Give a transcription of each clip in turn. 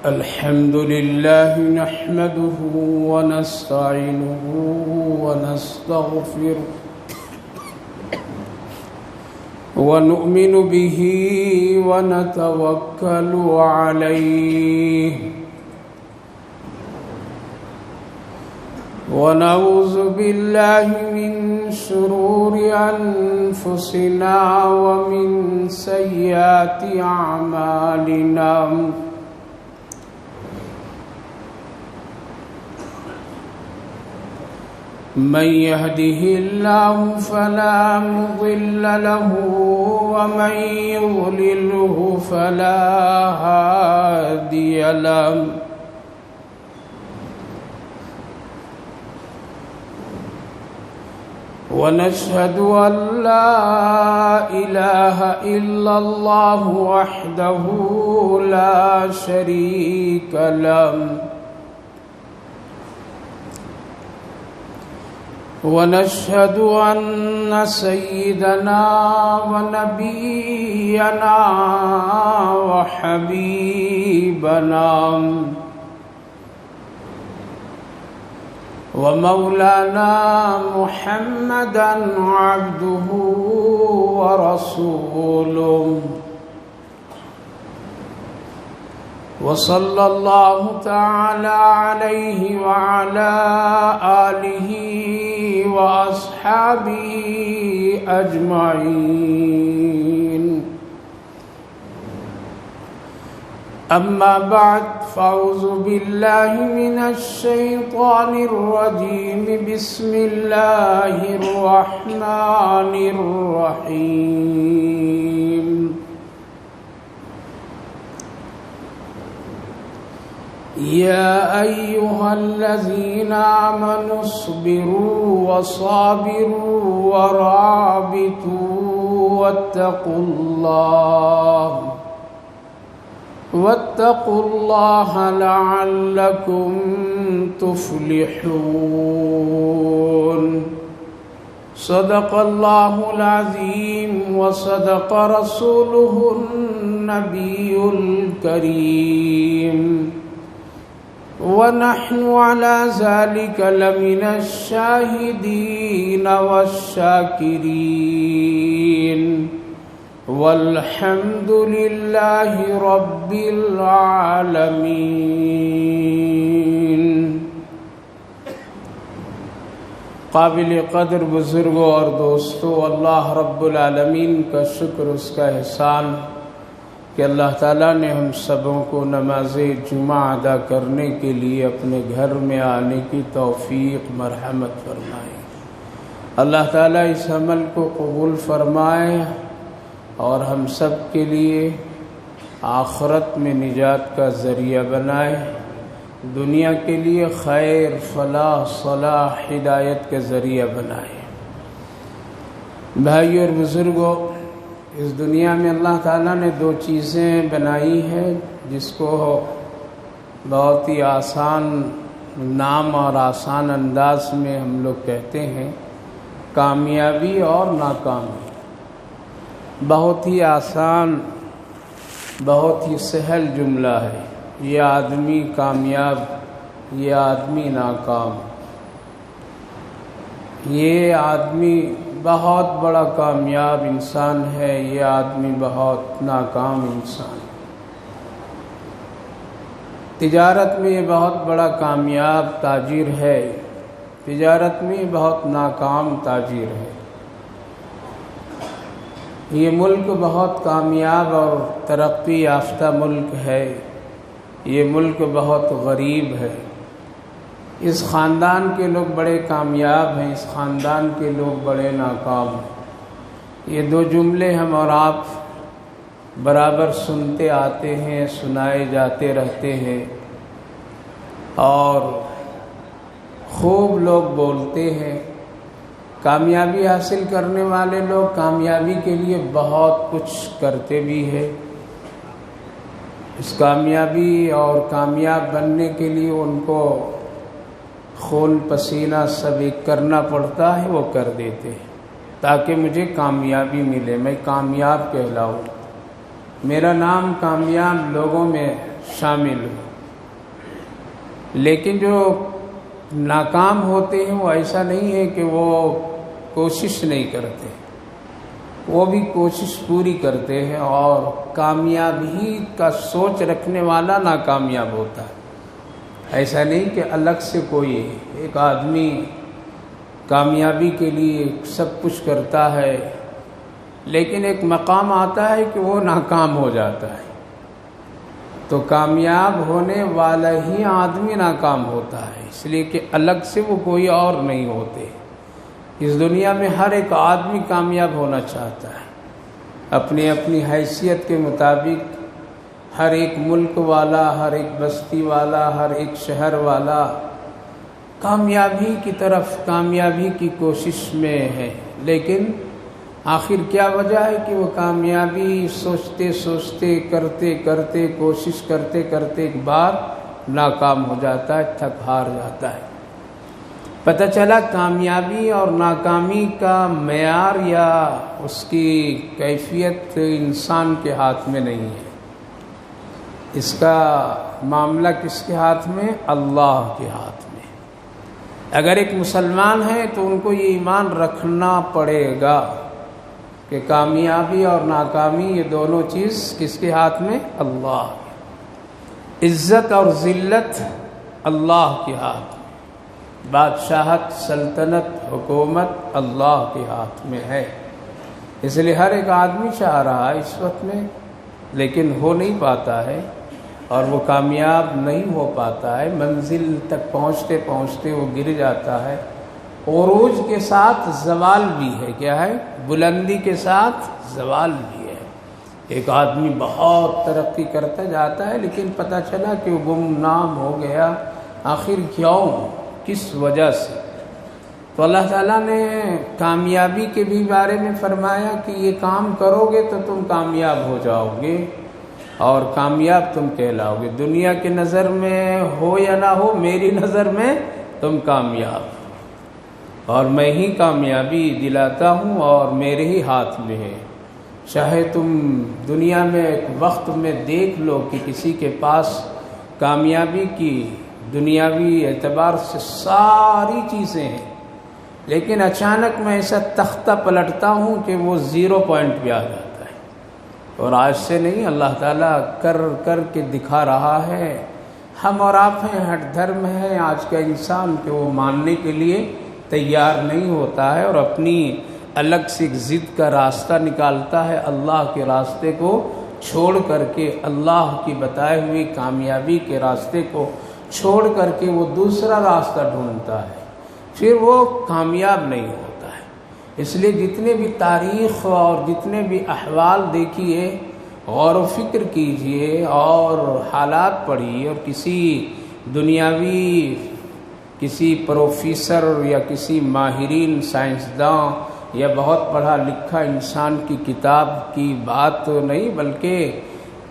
الحمد لله نحمده ونستعينه ونستغفره ونؤمن به ونتوكل عليه ونعوذ بالله من شرور أنفسنا ومن سيئات أعمالنا من يهده الله فلا مضل له ومن يضلله فلا هادي له ونشهد أن لا إله إلا الله وحده لا شريك له ونشهد أن سيدنا ونبينا وحبيبنا ومولانا محمدا عبده ورسوله وصلى الله تعالى عليه وعلى آله وأصحابه أجمعين أما بعد فأعوذ بالله من الشيطان الرجيم بسم الله الرحمن الرحيم يا أيها الذين آمنوا اصبروا وصابروا ورابطوا واتقوا الله لعلكم تفلحون صدق الله العظيم وصدق رسوله النبي الكريم ونحن على ذلك لمن الشاهدين والشاكرين والحمد لله رب العالمين۔ قابل قدر بزرگوں اور دوستوں، اللہ رب العالمین کا شکر، اس کا احسان کہ اللہ تعالیٰ نے ہم سبوں کو نماز جمعہ ادا کرنے کے لیے اپنے گھر میں آنے کی توفیق مرحمت فرمائے۔ اللہ تعالیٰ اس عمل کو قبول فرمائے اور ہم سب کے لیے آخرت میں نجات کا ذریعہ بنائے، دنیا کے لیے خیر، فلاح، صلاح، ہدایت کا ذریعہ بنائے۔ بھائیو اور بزرگوں، اس دنیا میں اللہ تعالیٰ نے دو چیزیں بنائی ہیں جس کو بہت ہی آسان نام اور آسان انداز میں ہم لوگ کہتے ہیں، کامیابی اور ناکامی۔ بہت ہی آسان، بہت ہی سہل جملہ ہے، یہ آدمی کامیاب، یہ آدمی ناکام، یہ آدمی بہت بڑا کامیاب انسان ہے، یہ آدمی بہت ناکام انسان۔ تجارت میں یہ بہت بڑا کامیاب تاجر ہے، تجارت میں یہ بہت ناکام تاجر ہے۔ یہ ملک بہت کامیاب اور ترقی یافتہ ملک ہے، یہ ملک بہت غریب ہے۔ اس خاندان کے لوگ بڑے کامیاب ہیں، اس خاندان کے لوگ بڑے ناکام ہیں۔ یہ دو جملے ہم اور آپ برابر سنتے آتے ہیں، سنائے جاتے رہتے ہیں، اور خوب لوگ بولتے ہیں۔ کامیابی حاصل کرنے والے لوگ کامیابی کے لیے بہت کچھ کرتے بھی ہیں۔ اس کامیابی اور کامیاب بننے کے لیے ان کو خون پسینہ سب ایک کرنا پڑتا ہے، وہ کر دیتے ہیں تاکہ مجھے کامیابی ملے، میں کامیاب کہلاؤں، میرا نام کامیاب لوگوں میں شامل ہو۔ لیکن جو ناکام ہوتے ہیں وہ ایسا نہیں ہے کہ وہ کوشش نہیں کرتے، وہ بھی کوشش پوری کرتے ہیں، اور کامیابی کا سوچ رکھنے والا ناکامیاب ہوتا ہے۔ ایسا نہیں کہ الگ سے کوئی ایک آدمی کامیابی کے لیے سب کچھ کرتا ہے، لیکن ایک مقام آتا ہے کہ وہ ناکام ہو جاتا ہے، تو کامیاب ہونے والا ہی آدمی ناکام ہوتا ہے، اس لیے کہ الگ سے وہ کوئی اور نہیں ہوتے۔ اس دنیا میں ہر ایک آدمی کامیاب ہونا چاہتا ہے، اپنی اپنی حیثیت کے مطابق۔ ہر ایک ملک والا، ہر ایک بستی والا، ہر ایک شہر والا کامیابی کی طرف، کامیابی کی کوشش میں ہے، لیکن آخر کیا وجہ ہے کہ وہ کامیابی سوچتے سوچتے، کرتے کرتے، کوشش کرتے کرتے ایک بار ناکام ہو جاتا ہے، تھک ہار جاتا ہے۔ پتہ چلا کامیابی اور ناکامی کا معیار یا اس کی کیفیت انسان کے ہاتھ میں نہیں ہے، اس کا معاملہ کس کے ہاتھ میں؟ اللہ کے ہاتھ میں۔ اگر ایک مسلمان ہے تو ان کو یہ ایمان رکھنا پڑے گا کہ کامیابی اور ناکامی یہ دونوں چیز کس کے ہاتھ میں؟ اللہ۔ عزت اور ذلت اللہ کے ہاتھ میں، بادشاہت، سلطنت، حکومت اللہ کے ہاتھ میں ہے۔ اس لیے ہر ایک آدمی چاہ رہا ہے اس وقت میں، لیکن ہو نہیں پاتا ہے، اور وہ کامیاب نہیں ہو پاتا ہے، منزل تک پہنچتے پہنچتے وہ گر جاتا ہے۔ عروج کے ساتھ زوال بھی ہے، کیا ہے؟ بلندی کے ساتھ زوال بھی ہے۔ ایک آدمی بہت ترقی کرتا جاتا ہے، لیکن پتہ چلا کہ وہ گمنام ہو گیا، آخر کیوں؟ کس وجہ سے؟ تو اللہ تعالیٰ نے کامیابی کے بھی بارے میں فرمایا کہ یہ کام کرو گے تو تم کامیاب ہو جاؤ گے، اور کامیاب تم کہلاؤ گے۔ دنیا کی نظر میں ہو یا نہ ہو، میری نظر میں تم کامیاب، اور میں ہی کامیابی دلاتا ہوں، اور میرے ہی ہاتھ میں ہے۔ چاہے تم دنیا میں ایک وقت میں دیکھ لو کہ کسی کے پاس کامیابی کی دنیاوی اعتبار سے ساری چیزیں ہیں، لیکن اچانک میں ایسا تختہ پلٹتا ہوں کہ وہ 0 پوائنٹ پہ آ جاتا ہے، اور آج سے نہیں، اللہ تعالیٰ کر کر کے دکھا رہا ہے۔ ہم اور آپ ہیں، ہٹ دھرم ہے آج کا انسان کہ وہ ماننے کے لیے تیار نہیں ہوتا ہے، اور اپنی الگ سے ایک ضد کا راستہ نکالتا ہے، اللہ کے راستے کو چھوڑ کر کے، اللہ کی بتائے ہوئی کامیابی کے راستے کو چھوڑ کر کے وہ دوسرا راستہ ڈھونڈتا ہے، پھر وہ کامیاب نہیں ہوتا ہے۔ اس لیے جتنے بھی تاریخ اور جتنے بھی احوال دیکھیے، غور و فکر کیجئے اور حالات پڑھیے، اور کسی دنیاوی، کسی پروفیسر یا کسی ماہرین سائنسداں یا بہت پڑھا لکھا انسان کی کتاب کی بات تو نہیں، بلکہ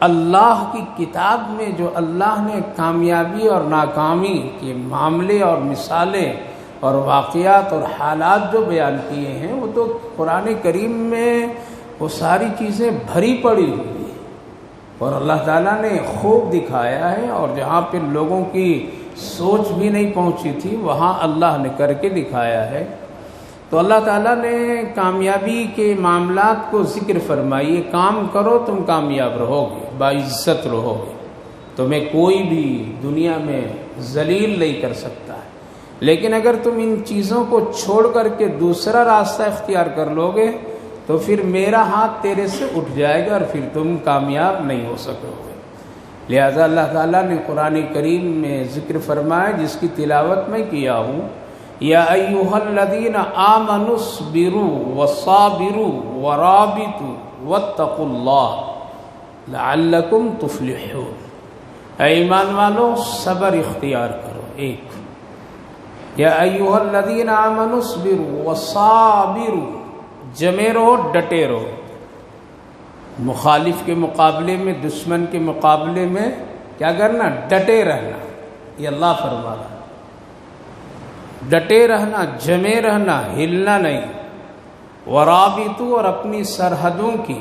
اللہ کی کتاب میں جو اللہ نے کامیابی اور ناکامی کے معاملے اور مثالیں اور واقعات اور حالات جو بیان کیے ہیں، وہ تو قرآن کریم میں وہ ساری چیزیں بھری پڑی ہوئی ہیں، اور اللہ تعالیٰ نے خوب دکھایا ہے، اور جہاں پہ لوگوں کی سوچ بھی نہیں پہنچی تھی وہاں اللہ نے کر کے دکھایا ہے۔ تو اللہ تعالیٰ نے کامیابی کے معاملات کو ذکر فرمائیے، کام کرو تم کامیاب رہو گے، باعزت رہو گے، تمہیں کوئی بھی دنیا میں ذلیل نہیں کر سکتا ہے، لیکن اگر تم ان چیزوں کو چھوڑ کر کے دوسرا راستہ اختیار کر لو گے تو پھر میرا ہاتھ تیرے سے اٹھ جائے گا، اور پھر تم کامیاب نہیں ہو سکو گے۔ لہذا اللہ تعالیٰ نے قرآن کریم میں ذکر فرمایا، جس کی تلاوت میں کیا ہوں، یا ایھا الذین آمنوا اصبروا وصابروا ورابطوا واتقوا اللہ لعلکم تفلحون۔ اے ایمان والو، صبر اختیار کرو۔ ایک، یا ایھا الذین آمنوا اصبروا وصابروا، جمے رہو، ڈٹے رہو، مخالف کے مقابلے میں، دشمن کے مقابلے میں کیا کرنا؟ ڈٹے رہنا۔ یہ اللہ فرما رہا ہے، ڈٹے رہنا، جمے رہنا، ہلنا نہیں۔ ورابطو، اور اپنی سرحدوں کی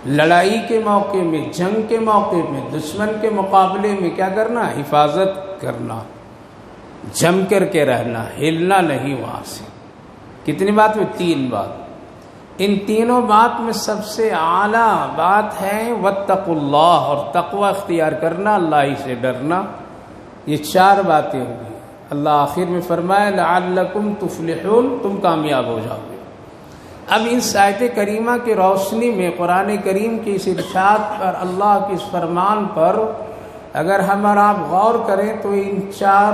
لڑائی کے موقع میں، جنگ کے موقع میں، دشمن کے مقابلے میں کیا کرنا؟ حفاظت کرنا، جم کر کے رہنا، ہلنا نہیں وہاں سے۔ کتنی بات میں؟ 3 بات۔ ان تینوں بات میں سب سے اعلیٰ بات ہے واتقوا اللہ، اور تقوی اختیار کرنا، اللہ ہی سے ڈرنا۔ یہ 4 باتیں ہوگی۔ اللہ آخر میں فرمایا لعلکم تفلحون، تم کامیاب ہو جاؤ گے۔ اب اس آیت کریمہ کی روشنی میں قرآن کریم کی اس ارشاد پر، اللہ کے اس فرمان پر اگر ہم اور آپ غور کریں تو ان 4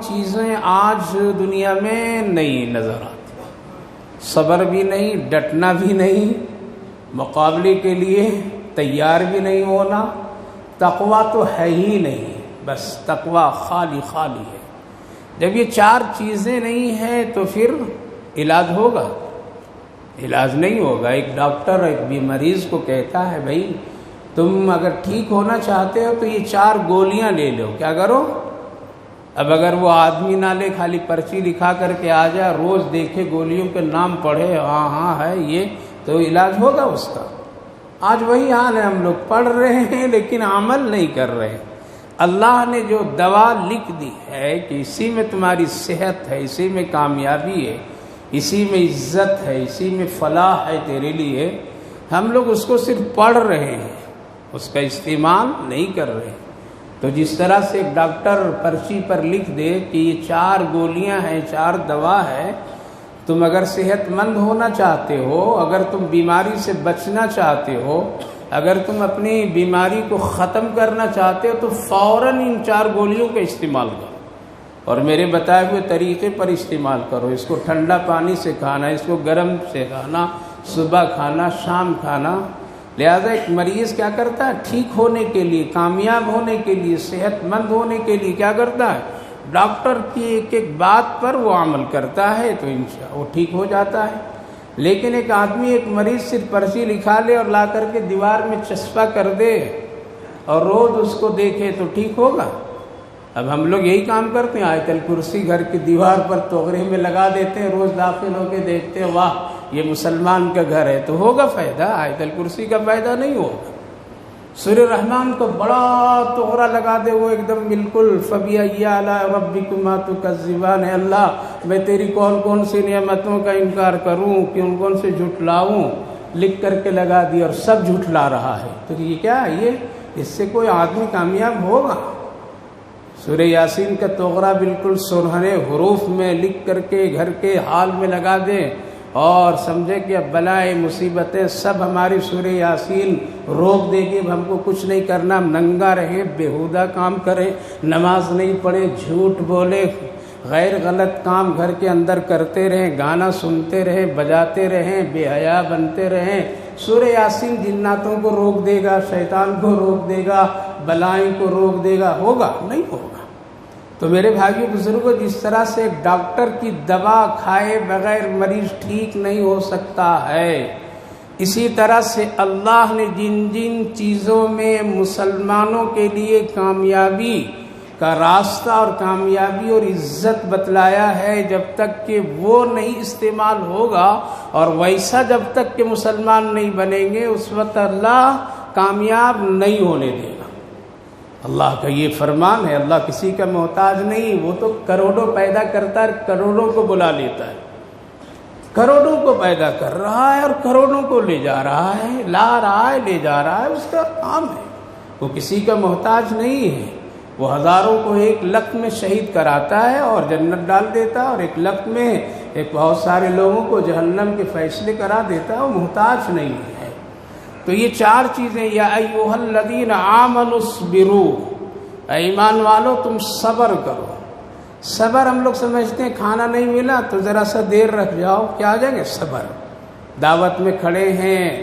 چیزیں آج دنیا میں نہیں نظر آتی۔ صبر بھی نہیں، ڈٹنا بھی نہیں، مقابلے کے لیے تیار بھی نہیں ہونا، تقویٰ تو ہے ہی نہیں، بس تقویٰ خالی خالی ہے۔ جب یہ 4 چیزیں نہیں ہیں تو پھر علاج ہوگا؟ علاج نہیں ہوگا۔ ایک ڈاکٹر ایک مریض کو کہتا ہے بھائی تم اگر ٹھیک ہونا چاہتے ہو تو یہ 4 گولیاں لے لو، کیا کرو؟ اب اگر وہ آدمی نہ لے، خالی پرچی لکھا کر کے آ جائے، روز دیکھے گولیوں کے نام پڑھے، ہاں ہاں ہے یہ، تو علاج ہوگا اس کا؟ آج وہی حال ہے، ہم لوگ پڑھ رہے ہیں لیکن عمل نہیں کر رہے۔ اللہ نے جو دوا لکھ دی ہے کہ اسی میں تمہاری صحت ہے، اسی میں کامیابی ہے، اسی میں عزت ہے، اسی میں فلاح ہے تیرے لیے، ہم لوگ اس کو صرف پڑھ رہے ہیں، اس کا استعمال نہیں کر رہے۔ تو جس طرح سے ایک ڈاکٹر پرچی پر لکھ دے کہ یہ 4 گولیاں ہیں، 4 دوا ہے، تم اگر صحت مند ہونا چاہتے ہو، اگر تم بیماری سے بچنا چاہتے ہو، اگر تم اپنی بیماری کو ختم کرنا چاہتے ہو تو فوراً ان 4 گولیوں کا استعمال کرو، اور میرے بتائے ہوئے طریقے پر استعمال کرو۔ اس کو ٹھنڈا پانی سے کھانا، اس کو گرم سے کھانا، صبح کھانا، شام کھانا۔ لہذا ایک مریض کیا کرتا ہے؟ ٹھیک ہونے کے لیے، کامیاب ہونے کے لیے، صحت مند ہونے کے لیے کیا کرتا ہے؟ ڈاکٹر کی ایک ایک بات پر وہ عمل کرتا ہے تو انشاءاللہ وہ ٹھیک ہو جاتا ہے۔ لیکن ایک آدمی، ایک مریض صرف پرچی لکھا لے اور لا کر کے دیوار میں چسپاں کر دے اور روز اس کو دیکھے تو ٹھیک ہوگا؟ اب ہم لوگ یہی کام کرتے ہیں، آیت الکرسی گھر کی دیوار پر توغرے میں لگا دیتے ہیں، روز داخل ہو کے دیکھتے ہیں، واہ یہ مسلمان کا گھر ہے، تو ہوگا فائدہ؟ آیت الکرسی کا فائدہ نہیں ہوگا۔ سورہ رحمان کو بڑا توغرا لگا دے، وہ ایک دم بالکل فَبِأَيِّ آلَاءِ رَبِّكُمَا تُكَذِّبَانِ، اللہ میں تیری کون کون سی نعمتوں کا انکار کروں، کون کون سے جھٹلاؤں، لکھ کر کے لگا دی اور سب جھٹلا رہا ہے، تو یہ کیا ہے؟ یہ اس سے کوئی آدمی کامیاب ہوگا؟ سورہ یاسین کا توغرا بالکل سنہرے حروف میں لکھ کر کے گھر کے حال میں لگا دیں اور سمجھے کہ اب بلائیں مصیبتیں سب ہماری سورہ یاسین روک دے گی، اب ہم کو کچھ نہیں کرنا، ہم ننگا رہیں، بیہودہ کام کریں، نماز نہیں پڑھیں، جھوٹ بولے، غیر غلط کام گھر کے اندر کرتے رہیں، گانا سنتے رہیں، بجاتے رہیں، بے حیا بنتے رہیں۔ سورہ یاسین جناتوں کو روک دے گا، شیطان کو روک دے گا، بلائیں کو روک دے گا؟ ہوگا؟ نہیں ہوگا۔ تو میرے بھائیو بزرگوں، جس طرح سے ایک ڈاکٹر کی دوا کھائے بغیر مریض ٹھیک نہیں ہو سکتا ہے، اسی طرح سے اللہ نے جن جن چیزوں میں مسلمانوں کے لیے کامیابی کا راستہ اور کامیابی اور عزت بتلایا ہے، جب تک کہ وہ نہیں استعمال ہوگا اور ویسا جب تک کہ مسلمان نہیں بنیں گے، اس وقت اللہ کامیاب نہیں ہونے دے گا۔ اللہ کا یہ فرمان ہے، اللہ کسی کا محتاج نہیں، وہ تو کروڑوں پیدا کرتا ہے، کروڑوں کو بلا لیتا ہے، کروڑوں کو پیدا کر رہا ہے اور کروڑوں کو لے جا رہا ہے، لا رہا ہے، لے جا رہا ہے، اس کا کام ہے، وہ کسی کا محتاج نہیں ہے۔ وہ ہزاروں کو 1 لخت میں شہید کراتا ہے اور جنت ڈال دیتا ہے، اور 1 لخت میں بہت سارے لوگوں کو جہنم کے فیصلے کرا دیتا ہے، وہ محتاج نہیں ہے۔ تو یہ 4 چیزیں، یا ایھا الذین آمنوا اصبروا، اے ایمان والو تم صبر کرو۔ صبر ہم لوگ سمجھتے ہیں کھانا نہیں ملا تو ذرا سا دیر رکھ جاؤ، کیا آ جائیں گے؟ صبر۔ دعوت میں کھڑے ہیں،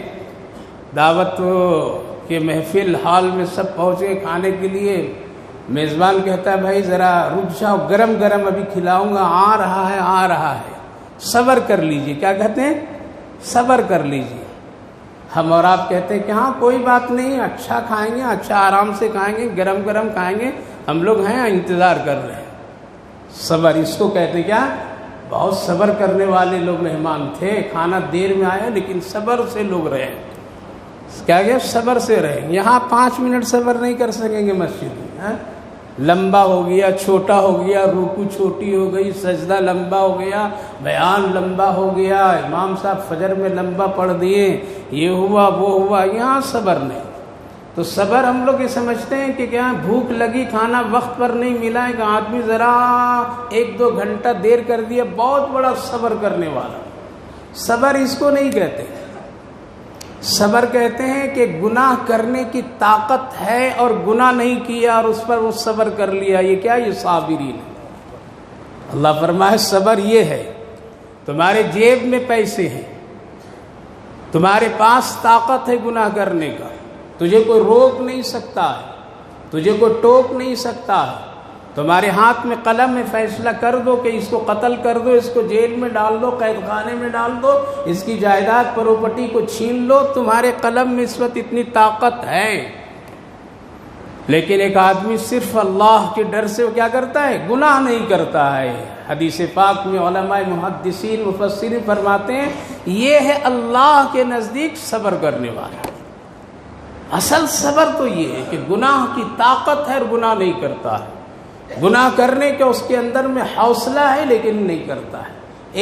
دعوت کے محفل حال میں سب پہنچے کھانے کے لیے، میزبان کہتا ہے بھائی ذرا رک جاؤ، گرم گرم ابھی کھلاؤں گا، آ رہا ہے آ رہا ہے، صبر کر لیجئے۔ کیا کہتے ہیں؟ صبر کر لیجئے۔ ہم اور آپ کہتے ہیں کہ ہاں کوئی بات نہیں، اچھا کھائیں گے، اچھا آرام سے کھائیں گے، گرم گرم کھائیں گے، ہم لوگ ہیں انتظار کر رہے ہیں۔ صبر اس کو کہتے ہیں۔ کیا؟ بہت صبر کرنے والے لوگ مہمان تھے، کھانا دیر میں آیا لیکن صبر سے لوگ رہے، کیا صبر سے رہیں. یہاں 5 منٹ صبر نہیں کر سکیں گے مسجد میں. لمبا ہو گیا، چھوٹا ہو گیا، رکوع چھوٹی ہو گئی، سجدہ لمبا ہو گیا، بیان لمبا ہو گیا، امام صاحب فجر میں لمبا پڑھ دیے، یہ ہوا وہ ہوا. یہاں صبر نہیں. تو صبر ہم لوگ یہ سمجھتے ہیں کہ کیا بھوک لگی، کھانا وقت پر نہیں ملا ہے کہ آدمی ذرا 1-2 گھنٹہ دیر کر دیا، بہت بڑا صبر کرنے والا. صبر اس کو نہیں کہتے. صبر کہتے ہیں کہ گناہ کرنے کی طاقت ہے اور گناہ نہیں کیا اور اس پر وہ صبر کر لیا. یہ کیا؟ یہ صابرین ہے. اللہ فرمائے صبر یہ ہے تمہارے جیب میں پیسے ہیں، تمہارے پاس طاقت ہے گناہ کرنے کا، تجھے کوئی روک نہیں سکتا ہے، تجھے کوئی ٹوک نہیں سکتا ہے. تمہارے ہاتھ میں قلم ہے، فیصلہ کر دو کہ اس کو قتل کر دو، اس کو جیل میں ڈال دو، قید خانے میں ڈال دو، اس کی جائیداد پراپرٹی کو چھین لو. تمہارے قلم میں اس وقت اتنی طاقت ہے. لیکن ایک آدمی صرف اللہ کے ڈر سے وہ کیا کرتا ہے؟ گناہ نہیں کرتا ہے. حدیث پاک میں علماء محدثین مفسرین فرماتے ہیں یہ ہے اللہ کے نزدیک صبر کرنے والا. اصل صبر تو یہ ہے کہ گناہ کی طاقت ہے اور گناہ نہیں کرتا ہے. گناہ کرنے کا اس کے اندر میں حوصلہ ہے لیکن نہیں کرتا ہے.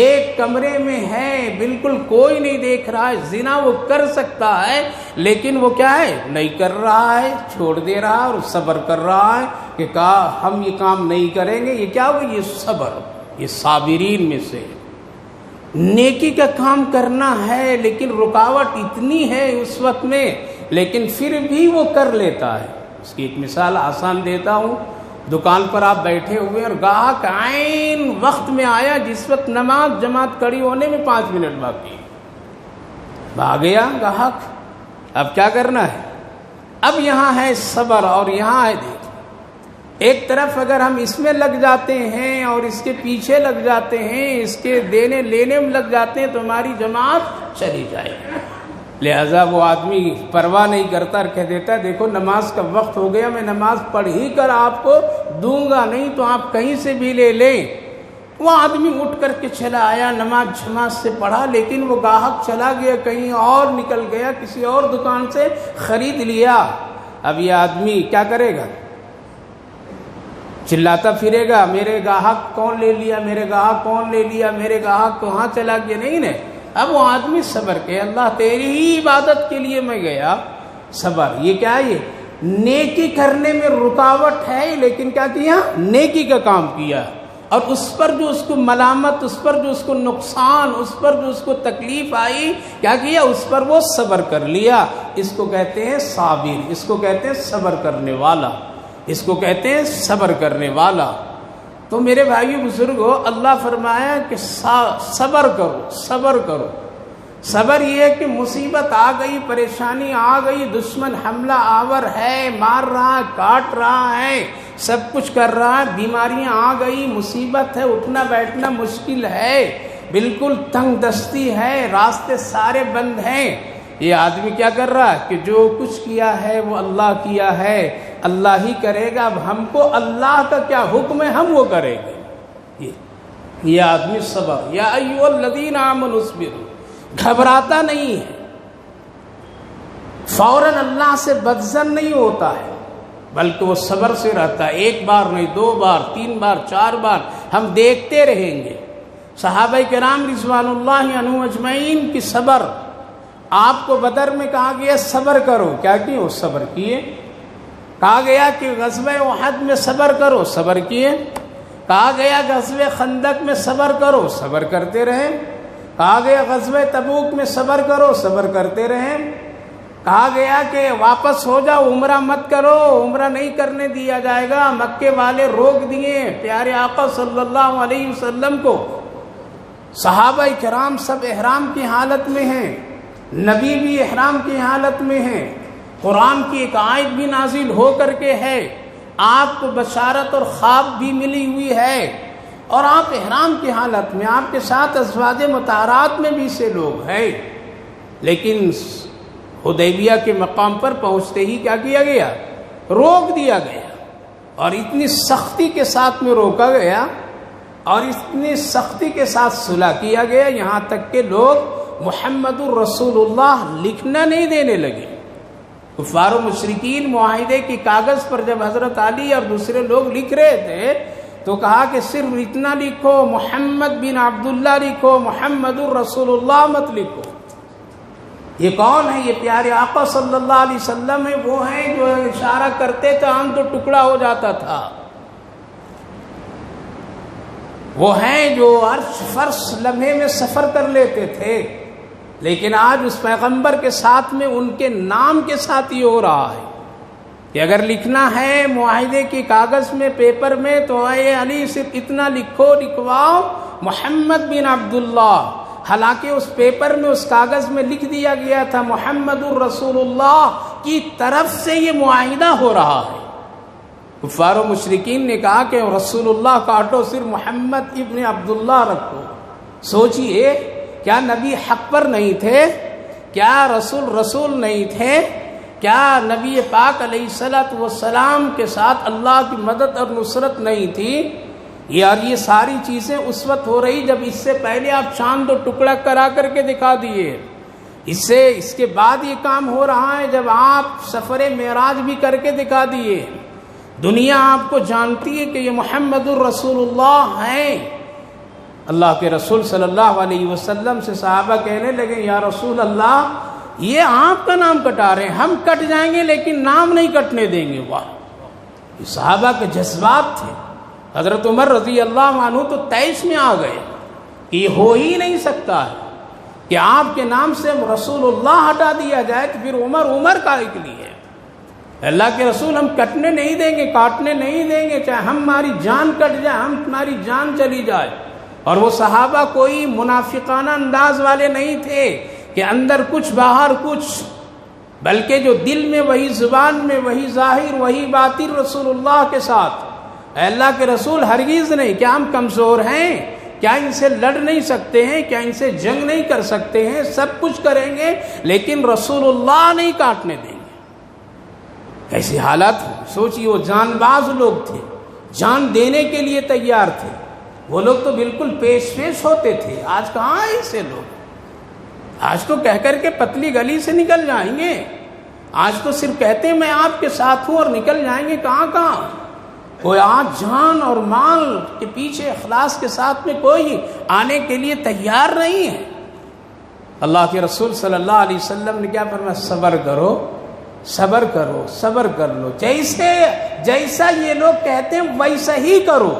ایک کمرے میں ہے، بالکل کوئی نہیں دیکھ رہا ہے، زنا وہ کر سکتا ہے لیکن وہ کیا ہے؟ نہیں کر رہا ہے، چھوڑ دے رہا ہے اور صبر کر رہا ہے کہ ہم یہ کام نہیں کریں گے. یہ کیا ہو؟ یہ صبر. یہ صابرین میں سے. نیکی کا کام کرنا ہے لیکن رکاوٹ اتنی ہے اس وقت میں، لیکن پھر بھی وہ کر لیتا ہے. اس کی ایک مثال آسان دیتا ہوں. دکان پر آپ بیٹھے ہوئے اور گاہک عین وقت میں آیا جس وقت نماز جماعت کھڑی ہونے میں 5 منٹ باقی. آ گیا گاہک، اب کیا کرنا ہے؟ اب یہاں ہے صبر اور یہاں ہے دیکھ. ایک طرف اگر ہم اس میں لگ جاتے ہیں اور اس کے پیچھے لگ جاتے ہیں، اس کے دینے لینے میں لگ جاتے ہیں تو ہماری جماعت چلی جائے گی. لہذا وہ آدمی پرواہ نہیں کرتا اور کہہ دیتا ہے دیکھو نماز کا وقت ہو گیا، میں نماز پڑھ ہی کر آپ کو دوں گا، نہیں تو آپ کہیں سے بھی لے لیں. وہ آدمی اٹھ کر کے چلا آیا، نماز جماعت سے پڑھا، لیکن وہ گاہک چلا گیا، کہیں اور نکل گیا، کسی اور دکان سے خرید لیا. اب یہ آدمی کیا کرے گا؟ چلاتا پھرے گا میرے گاہک کون لے لیا، میرے گاہک کون لے لیا، میرے گاہک کہاں چلا گیا. نہیں. اب وہ آدمی صبر کہ اللہ تیری ہی عبادت کے لیے میں گیا. صبر یہ کیا ہے؟ یہ نیکی کرنے میں رکاوٹ ہے لیکن کیا کیا؟ نیکی کا کام کیا. اور اس پر جو اس کو ملامت، اس پر جو اس کو نقصان، اس پر جو اس کو تکلیف آئی، کیا کیا؟ اس پر وہ صبر کر لیا. اس کو کہتے ہیں صابر، اس کو کہتے ہیں صبر کرنے والا، اس کو کہتے ہیں صبر کرنے والا. تو میرے بھائیو بزرگو، اللہ فرمایا کہ صبر کرو، صبر کرو. صبر یہ ہے کہ مصیبت آ گئی، پریشانی آ گئی، دشمن حملہ آور ہے، مار رہا ہے، کاٹ رہا ہے، سب کچھ کر رہا ہے، بیماریاں آ گئی، مصیبت ہے، اٹھنا بیٹھنا مشکل ہے، بالکل تنگ دستی ہے، راستے سارے بند ہیں. یہ آدمی کیا کر رہا ہے کہ جو کچھ کیا ہے وہ اللہ کیا ہے، اللہ ہی کرے گا. اب ہم کو اللہ کا کیا حکم ہے ہم وہ کریں گے. یہ آدمی صبر. یا ایھا الذین آمنوا اصبروا، گھبراتا نہیں ہے، فوراً اللہ سے بدظن نہیں ہوتا ہے، بلکہ وہ صبر سے رہتا ہے. 1 بار نہیں، 2 بار، 3 بار، 4 بار ہم دیکھتے رہیں گے. صحابہ کرام رضوان اللہ عنہم اجمعین کی صبر. آپ کو بدر میں کہا گیا صبر کرو، کیا کیے؟ وہ صبر کیے. کہا گیا کہ غزوہ احد میں صبر کرو، صبر کیے. کہا گیا غزوہ خندق میں صبر کرو، صبر کرتے رہے. کہا گیا غزوہ تبوک میں صبر کرو، صبر کرتے رہے. کہا گیا کہ واپس ہو جاؤ، عمرہ مت کرو، عمرہ نہیں کرنے دیا جائے گا، مکے والے روک دیے پیارے آقا صلی اللہ علیہ وسلم کو. صحابہ کرام سب احرام کی حالت میں ہیں، نبی بھی احرام کی حالت میں ہیں، قرآن کی ایک آیت بھی نازل ہو کر کے ہے، آپ کو بشارت اور خواب بھی ملی ہوئی ہے، اور آپ احرام کی حالت میں، آپ کے ساتھ ازواج مطہرات میں بھی سے لوگ ہیں. لیکن حدیبیہ کے مقام پر پہنچتے ہی کیا کیا گیا؟ روک دیا گیا. اور اتنی سختی کے ساتھ میں روکا گیا اور اتنی سختی کے ساتھ صلح کیا گیا، یہاں تک کہ لوگ محمد الرسول اللہ لکھنا نہیں دینے لگے. کفار و مشرکین معاہدے کی کاغذ پر جب حضرت علی اور دوسرے لوگ لکھ رہے تھے تو کہا کہ صرف اتنا لکھو، محمد بن عبداللہ لکھو، محمد الرسول اللہ مت لکھو۔ یہ کون ہے؟ یہ پیارے آقا صلی اللہ علیہ وسلم ہے، وہ ہیں جو اشارہ کرتے تھے آنکھ تو ٹکڑا ہو جاتا تھا، وہ ہیں جو عرش فرش لمحے میں سفر کر لیتے تھے، لیکن آج اس پیغمبر کے ساتھ میں ان کے نام کے ساتھ یہ ہو رہا ہے کہ اگر لکھنا ہے معاہدے کی کاغذ میں، پیپر میں، تو اے علی صرف اتنا لکھو، لکھواؤ محمد بن عبداللہ، حالانکہ اس پیپر میں، اس کاغذ میں لکھ دیا گیا تھا محمد الرسول اللہ کی طرف سے یہ معاہدہ ہو رہا ہے۔ کفار و مشرکین نے کہا کہ رسول اللہ کاٹو، صرف محمد ابن عبداللہ رکھو۔ سوچئے، کیا نبی حق پر نہیں تھے؟ کیا رسول نہیں تھے؟ کیا نبی پاک علیہ الصلوۃ والسلام کے ساتھ اللہ کی مدد اور نصرت نہیں تھی؟ یہ ساری چیزیں اس وقت ہو رہی جب اس سے پہلے آپ چاند و ٹکڑا کرا کر کے دکھا دیے، اس کے بعد یہ کام ہو رہا ہے جب آپ سفر معراج بھی کر کے دکھا دیے۔ دنیا آپ کو جانتی ہے کہ یہ محمد الرسول اللہ ہیں۔ اللہ کے رسول صلی اللہ علیہ وسلم سے صحابہ کہنے لگے، یا رسول اللہ، یہ آپ کا نام کٹا رہے ہیں، ہم کٹ جائیں گے لیکن نام نہیں کٹنے دیں گے۔ واہ، یہ صحابہ کے جذبات تھے۔ حضرت عمر رضی اللہ عنہ تو طیش میں آ گئے کہ یہ ہو ہی نہیں سکتا ہے کہ آپ کے نام سے رسول اللہ ہٹا دیا جائے، تو پھر عمر کا ایک لیے اللہ کے رسول ہم کٹنے نہیں دیں گے، کاٹنے نہیں دیں گے، چاہے ہماری جان کٹ جائے، ہماری جان چلی جائے۔ اور وہ صحابہ کوئی منافقانہ انداز والے نہیں تھے کہ اندر کچھ باہر کچھ، بلکہ جو دل میں وہی، زبان میں وہی، ظاہر وہی باطن رسول اللہ کے ساتھ۔ اے اللہ کے رسول، ہرگز نہیں، کیا ہم کمزور ہیں؟ کیا ان سے لڑ نہیں سکتے ہیں؟ کیا ان سے جنگ نہیں کر سکتے ہیں؟ سب کچھ کریں گے لیکن رسول اللہ نہیں کاٹنے دیں گے۔ ایسی حالات سوچیے، وہ جان باز لوگ تھے، جان دینے کے لیے تیار تھے، وہ لوگ تو بالکل پیش ہوتے تھے۔ آج کہاں ہیں ایسے لوگ؟ آج تو کہہ کر کے پتلی گلی سے نکل جائیں گے، آج تو صرف کہتے ہیں میں آپ کے ساتھ ہوں اور نکل جائیں گے کہاں۔ کوئی آج جان اور مال کے پیچھے اخلاص کے ساتھ میں کوئی آنے کے لیے تیار نہیں ہے۔ اللہ کے رسول صلی اللہ علیہ وسلم نے کیا فرمایا؟ صبر کرو، صبر کرو، صبر کر لو، جیسا یہ لوگ کہتے ہیں ویسا ہی کرو۔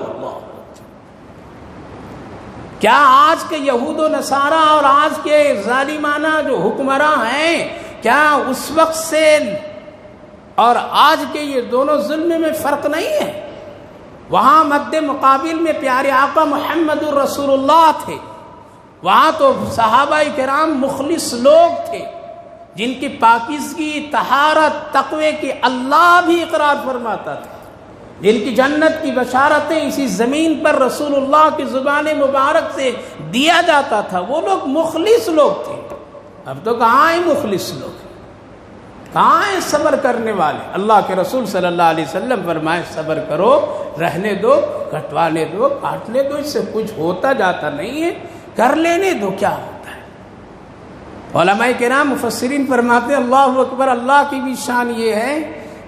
کیا آج کے یہود و نصارہ اور آج کے ظالمانہ جو حکمراں ہیں، کیا اس وقت سے اور آج کے یہ دونوں ظلم میں فرق نہیں ہے؟ وہاں مد مقابل میں پیارے آقا محمد الرسول اللہ تھے، وہاں تو صحابہ کرام مخلص لوگ تھے جن کی پاکیزگی، طہارت، تقوی کی اللہ بھی اقرار فرماتا تھا، جن کی جنت کی بشارتیں اسی زمین پر رسول اللہ کی زبان مبارک سے دیا جاتا تھا۔ وہ لوگ مخلص لوگ تھے۔ اب تو کہاں ہیں مخلص لوگ؟ کہاں ہیں صبر کرنے والے؟ اللہ کے رسول صلی اللہ علیہ وسلم فرمائے صبر کرو، رہنے دو، کٹوانے دو، کاٹنے دو، اس سے کچھ ہوتا جاتا نہیں ہے، کر لینے دو، کیا ہوتا ہے۔ علماء کرام مفسرین فرماتے ہیں اللہ اکبر، اللہ کی بھی شان یہ ہے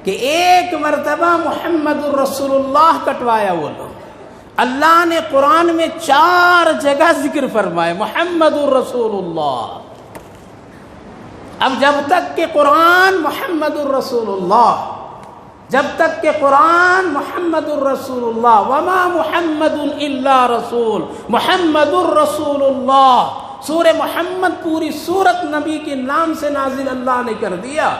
کہ ایک مرتبہ محمد الرسول اللہ کٹوایا وہ لوگ۔ اللہ نے قرآن میں 4 جگہ ذکر فرمائے محمد الرسول اللہ۔ اب جب تک کہ قرآن محمد الرسول اللہ، جب تک کہ قرآن محمد الرسول اللہ، وما محمد الا رسول، محمد الرسول اللہ، سورہ محمد پوری سورت نبی کے نام سے نازل اللہ نے کر دیا۔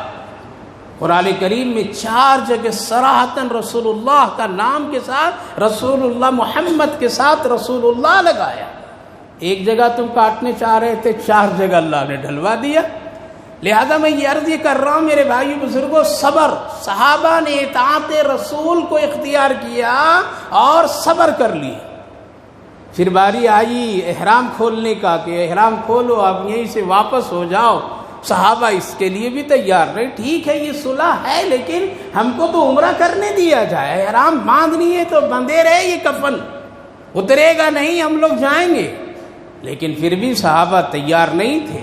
قرآن کریم میں 4 جگہ صراحتاً رسول اللہ کا نام کے ساتھ، رسول اللہ محمد کے ساتھ رسول اللہ لگایا۔ ایک جگہ تم کاٹنے چاہ رہے تھے، 4 جگہ اللہ نے ڈھلوا دیا۔ لہذا میں یہ عرض کر رہا ہوں میرے بھائی بزرگوں، صبر، صحابہ نے اطاعت رسول کو اختیار کیا اور صبر کر لی۔ پھر باری آئی احرام کھولنے کا کہ احرام کھولو، اب یہیں سے واپس ہو جاؤ۔ صحابہ اس کے لیے بھی تیار رہے، ٹھیک ہے یہ صلح ہے لیکن ہم کو تو عمرہ کرنے دیا جائے، احرام باندھنی ہے تو بندھے رہے، یہ کفن اترے گا نہیں، ہم لوگ جائیں گے۔ لیکن پھر بھی صحابہ تیار نہیں تھے،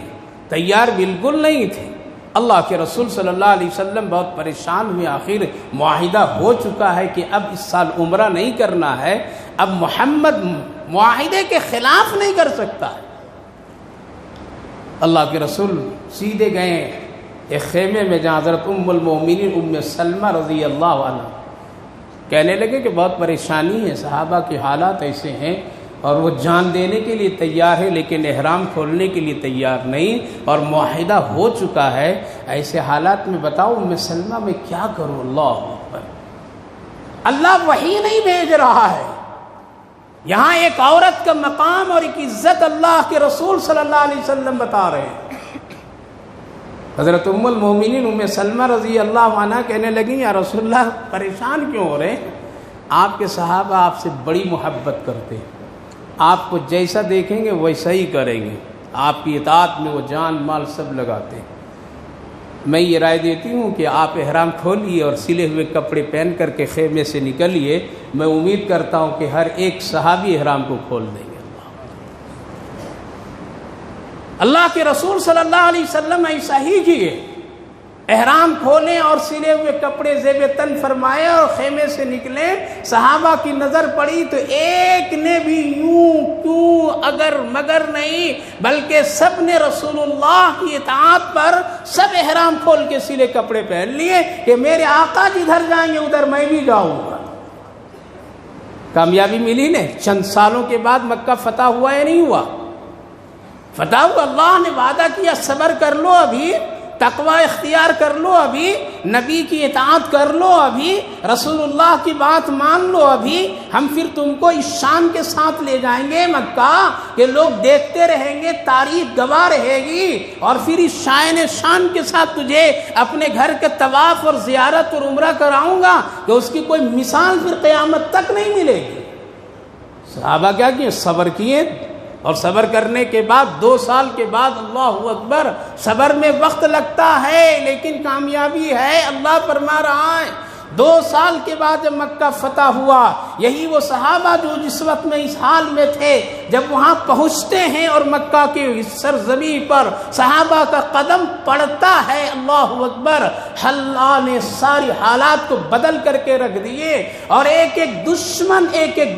تیار بالکل نہیں تھے۔ اللہ کے رسول صلی اللہ علیہ وسلم بہت پریشان ہوئے. آخر معاہدہ ہو چکا ہے کہ اب اس سال عمرہ نہیں کرنا ہے. اب محمد معاہدے کے خلاف نہیں کر سکتا. اللہ کے رسول سیدھے گئے ایک خیمے میں جہاں حضرت ام المومنین ام سلمہ رضی اللہ عنہ کہنے لگے کہ بہت پریشانی ہے، صحابہ کے حالات ایسے ہیں اور وہ جان دینے کے لیے تیار ہے لیکن احرام کھولنے کے لیے تیار نہیں، اور معاہدہ ہو چکا ہے. ایسے حالات میں بتاؤ ام سلمہ میں کیا کروں؟ اللہ اکبر. اللہ وحی نہیں بھیج رہا ہے. یہاں ایک عورت کا مقام اور ایک عزت اللہ کے رسول صلی اللہ علیہ وسلم بتا رہے ہیں. حضرت ام المومنین ام سلمہ رضی اللہ عنہ کہنے لگیں یا رسول اللہ پریشان کیوں ہو رہے ہیں؟ آپ کے صحابہ آپ سے بڑی محبت کرتے ہیں، آپ کو جیسا دیکھیں گے ویسا ہی کریں گے، آپ کی اطاعت میں وہ جان مال سب لگاتے ہیں. میں یہ رائے دیتی ہوں کہ آپ احرام کھولیے اور سلے ہوئے کپڑے پہن کر کے خیمے سے نکلیے. میں امید کرتا ہوں کہ ہر ایک صحابی احرام کو کھول دیں گے. اللہ کے رسول صلی اللہ علیہ وسلم ایسا ہی کیے، احرام کھولیں اور سلے ہوئے کپڑے زیب تن فرمائے اور خیمے سے نکلے. صحابہ کی نظر پڑی تو ایک نے بھی یوں کیوں اگر مگر نہیں، بلکہ سب نے رسول اللہ کی اطاعت پر سب احرام کھول کے سلے کپڑے پہن لیے کہ میرے آقا جدھر جائیں گے ادھر میں بھی جاؤں گا. کامیابی ملی نے. چند سالوں کے بعد مکہ فتح ہوا یا نہیں ہوا؟ فتح ہوا. اللہ نے وعدہ کیا صبر کر لو، ابھی تقوی اختیار کر لو، ابھی نبی کی اطاعت کر لو، ابھی رسول اللہ کی بات مان لو، ابھی ہم پھر تم کو اس شان کے ساتھ لے جائیں گے مکہ کہ لوگ دیکھتے رہیں گے، تاریخ گواہ رہے گی، اور پھر اس شان کے ساتھ تجھے اپنے گھر کے طواف اور زیارت اور عمرہ کراؤں گا کہ اس کی کوئی مثال پھر قیامت تک نہیں ملے گی. صحابہ کیا کیے؟ صبر کیے. اور صبر کرنے کے بعد 2 سال کے بعد اللہ اکبر، صبر میں وقت لگتا ہے لیکن کامیابی ہے. اللہ فرما رہا ہے 2 سال کے بعد جب مکہ فتح ہوا، یہی وہ صحابہ جو جس وقت میں اس حال میں تھے جب وہاں پہنچتے ہیں اور مکہ کے سرزمین پر صحابہ کا قدم پڑتا ہے، اللہ اکبر، اللہ نے ساری حالات کو بدل کر کے رکھ دیے. اور ایک ایک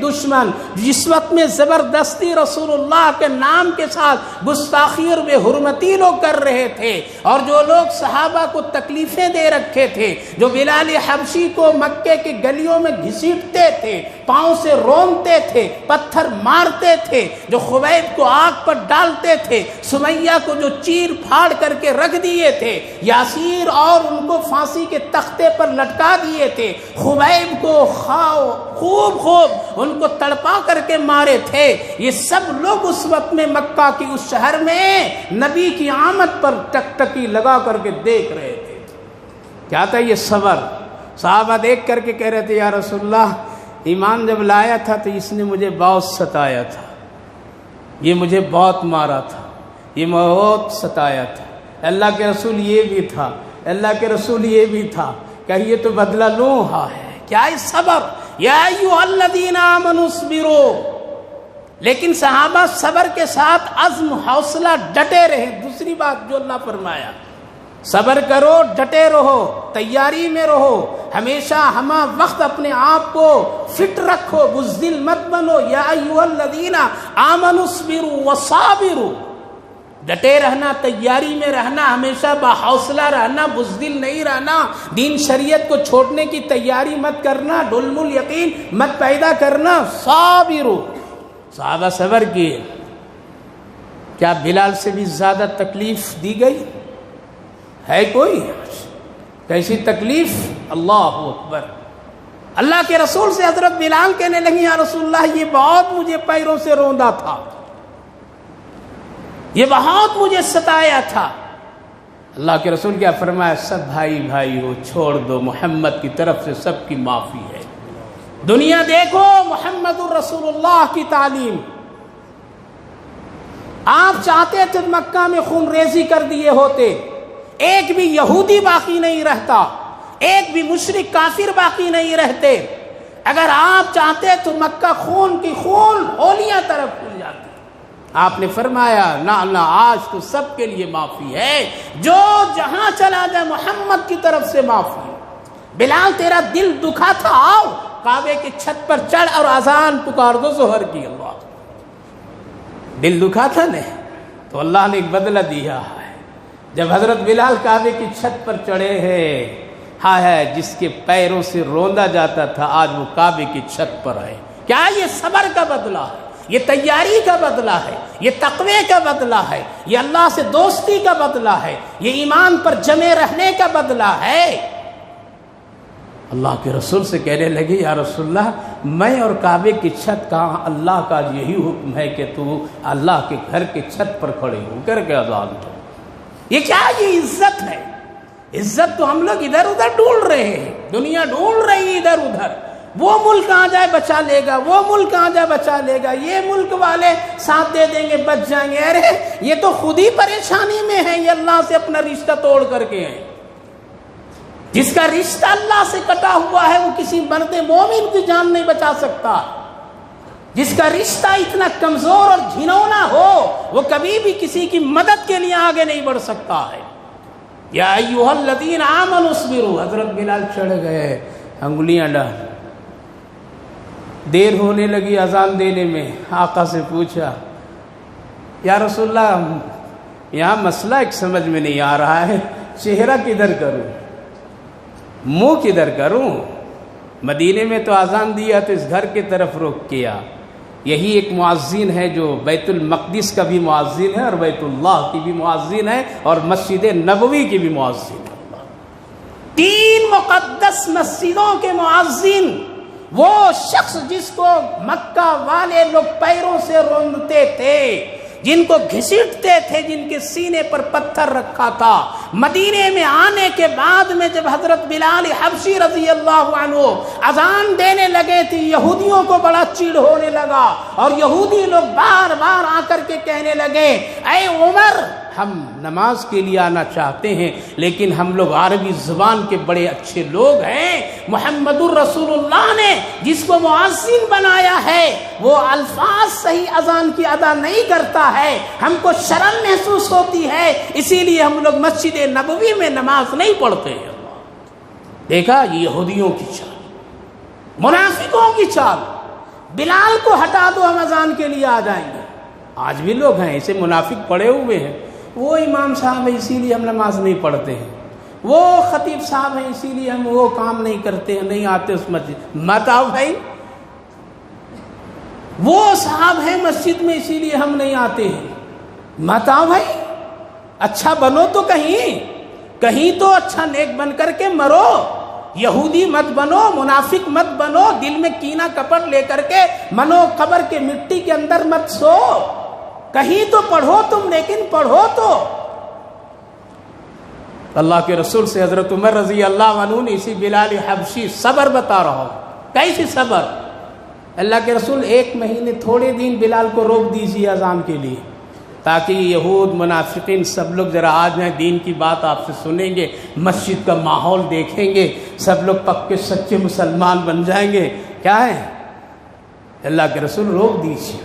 دشمن جس وقت میں زبردستی رسول اللہ کے نام کے ساتھ گستاخی اور بے حرمتی لوگ کر رہے تھے، اور جو لوگ صحابہ کو تکلیفیں دے رکھے تھے، جو بلال حبشی کو مکے کے گلیوں میں گھسیٹتے تھے، پاؤں سے رونتے تھے، پتھر مارتے تھے، جو خبیب کو آگ پر ڈالتے تھے، سمیہ کو جو چیر پھاڑ کر کے رکھ دیے تھے، یاسیر اور ان کو پھانسی کے تختے پر لٹکا دیے تھے، خبیب کو خوب ان کو تڑپا کر کے مارے تھے، یہ سب لوگ اس وقت میں مکہ کی اس شہر میں نبی کی آمد پر ٹکٹکی لگا کر کے دیکھ رہے تھے. کیا تھا یہ صبر. صحابہ دیکھ کر کے کہہ رہے تھے یا رسول اللہ ایمان جب لایا تھا تو اس نے مجھے بہت ستایا تھا، یہ مجھے بہت مارا تھا، یہ بہت ستایا تھا. اللہ کے رسول یہ بھی تھا، اللہ کے رسول یہ بھی تھا، کہیے تو بدلہ لوں. ہاں ہے کیا ہے صبر. یا ایھا الذین آمنوا اصبروا. لیکن صحابہ صبر کے ساتھ عزم حوصلہ ڈٹے رہے. دوسری بات جو اللہ فرمایا صبر کرو، ڈٹے رہو، تیاری میں رہو، ہمیشہ ہمہ وقت اپنے آپ کو فٹ رکھو، بزدل مت بنو. یا ایھا الذین آمنوا اصبروا وصابروا. ڈٹے رہنا، تیاری میں رہنا، ہمیشہ باحوصلہ رہنا، بزدل نہیں رہنا، دین شریعت کو چھوڑنے کی تیاری مت کرنا، ڈلم الیقین مت پیدا کرنا. صابروا. صحابہ صبر کیے. کیا بلال سے بھی زیادہ تکلیف دی گئی ہے کوئی؟ کیسی تکلیف. اللہ اکبر. اللہ کے رسول سے حضرت بلال کہنے لگی یا رسول اللہ یہ بہت مجھے پیروں سے روندا تھا، یہ بہت مجھے ستایا تھا. اللہ کے رسول کیا فرمایا؟ سب بھائی بھائی ہو، چھوڑ دو، محمد کی طرف سے سب کی معافی ہے. دنیا دیکھو محمد الرسول اللہ کی تعلیم. آپ چاہتے تھے مکہ میں خون ریزی کر دیے ہوتے، ایک بھی یہودی باقی نہیں رہتا، ایک بھی مشرک کافر باقی نہیں رہتے. اگر آپ چاہتے تو مکہ خون کی خون ہولیاں طرف کھل جاتی. آپ نے فرمایا نہ آج تو سب کے لیے معافی ہے، جو جہاں چلا جائے محمد کی طرف سے معافی ہے۔ بلال تیرا دل دکھا تھا، آؤ کعبے کی چھت پر چڑھ اور اذان پکار دو ظہر کی۔ اللہ دل دکھا تھا نا، تو اللہ نے ایک بدلہ دیا ہے۔ جب حضرت بلال کعبے کی چھت پر چڑھے ہیں، ہائے جس کے پیروں سے روندا جاتا تھا آج وہ کعبے کی چھت پر ہے۔ کیا یہ صبر کا بدلہ ہے، یہ تیاری کا بدلہ ہے، یہ تقوی کا بدلہ ہے، یہ اللہ سے دوستی کا بدلہ ہے، یہ ایمان پر جمے رہنے کا بدلہ ہے۔ اللہ کے رسول سے کہنے لگے یا رسول اللہ میں اور کعبے کی چھت کہاں، اللہ کا یہی حکم ہے کہ تو اللہ کے گھر کے چھت پر کھڑے ہو کر کے اذان دو۔ یہ کیا، یہ عزت ہے۔ عزت تو ہم لوگ ادھر ادھر ڈھونڈ رہے ہیں، دنیا ڈھونڈ رہی ہے ادھر ادھر، وہ ملک آ جائے بچا لے گا، وہ ملک آ جائے بچا لے گا، یہ ملک والے ساتھ دے دیں گے بچ جائیں گے۔ ارے یہ تو خود ہی پریشانی میں ہے، یہ اللہ سے اپنا رشتہ توڑ کر کے ہیں۔ جس کا رشتہ اللہ سے کٹا ہوا ہے وہ کسی مرد مومن کی جان نہیں بچا سکتا۔ جس کا رشتہ اتنا کمزور اور گھنونا ہو وہ کبھی بھی کسی کی مدد کے لیے آگے نہیں بڑھ سکتا ہے۔ یا ایھا الذین آمنوا اصبروا، حضرت بلال چڑھ گئے، انگلیاں ڈال، دیر ہونے لگی اذان دینے میں۔ آقا سے پوچھا یا رسول اللہ یہاں مسئلہ ایک سمجھ میں نہیں آ رہا ہے، چہرہ کدھر کروں، منہ کدھر کروں؟ مدینے میں تو اذان دیا تو اس گھر کی طرف رخ کیا، یہی ایک مؤذن ہے جو بیت المقدس کا بھی مؤذن ہے اور بیت اللہ کی بھی مؤذن ہے اور مسجد نبوی کی بھی مؤذن ہے۔ تین مقدس مسجدوں کے مؤذن، وہ شخص جس کو مکہ والے لوگ پیروں سے روندتے تھے، جن کو گھسیٹتے تھے، جن کے سینے پر پتھر رکھا تھا، مدینے میں آنے کے بعد میں جب حضرت بلال حبشی رضی اللہ عنہ اذان دینے لگے تھے، یہودیوں کو بڑا چڑ ہونے لگا اور یہودی لوگ بار بار آ کر کے کہنے لگے اے عمر ہم نماز کے لیے آنا چاہتے ہیں لیکن ہم لوگ عربی زبان کے بڑے اچھے لوگ ہیں، محمد الرسول اللہ نے جس کو مؤذن بنایا ہے وہ الفاظ صحیح اذان کی ادا نہیں کرتا ہے، ہم کو شرم محسوس ہوتی ہے، اسی لیے ہم لوگ مسجد نبوی میں نماز نہیں پڑھتے ہیں۔ دیکھا یہ یہودیوں کی چال، منافقوں کی چال۔ بلال کو ہٹا دو ہم اذان کے لیے آ جائیں گے۔ آج بھی لوگ ہیں ایسے منافق پڑے ہوئے ہیں، وہ امام صاحب ہیں اسی لیے ہم نماز نہیں پڑھتے ہیں، وہ خطیب صاحب ہیں اسی لیے ہم وہ کام نہیں کرتے ہیں، نہیں آتے اس مسجد۔ مت آؤ بھائی، وہ صاحب ہیں مسجد میں اسی لیے ہم نہیں آتے ہیں، مت آؤ بھائی، اچھا بنو تو کہیں تو اچھا نیک بن کر کے مرو، یہودی مت بنو، منافق مت بنو، دل میں کینہ کپٹ لے کر کے منو قبر کے مٹی کے اندر مت سو، کہیں تو پڑھو تم، لیکن پڑھو تو۔ اللہ کے رسول سے حضرت عمر رضی اللہ عنہ نے اسی بلال حبشی صبر بتا رہا ہوں، کیسی صبر؟ اللہ کے رسول 1 مہینے تھوڑے دن بلال کو روک دیجیے اذان کے لیے تاکہ یہود منافقین سب لوگ ذرا آ جائیں، دین کی بات آپ سے سنیں گے، مسجد کا ماحول دیکھیں گے، سب لوگ پکے سچے مسلمان بن جائیں گے۔ کیا ہے؟ اللہ کے رسول روک دیجیے۔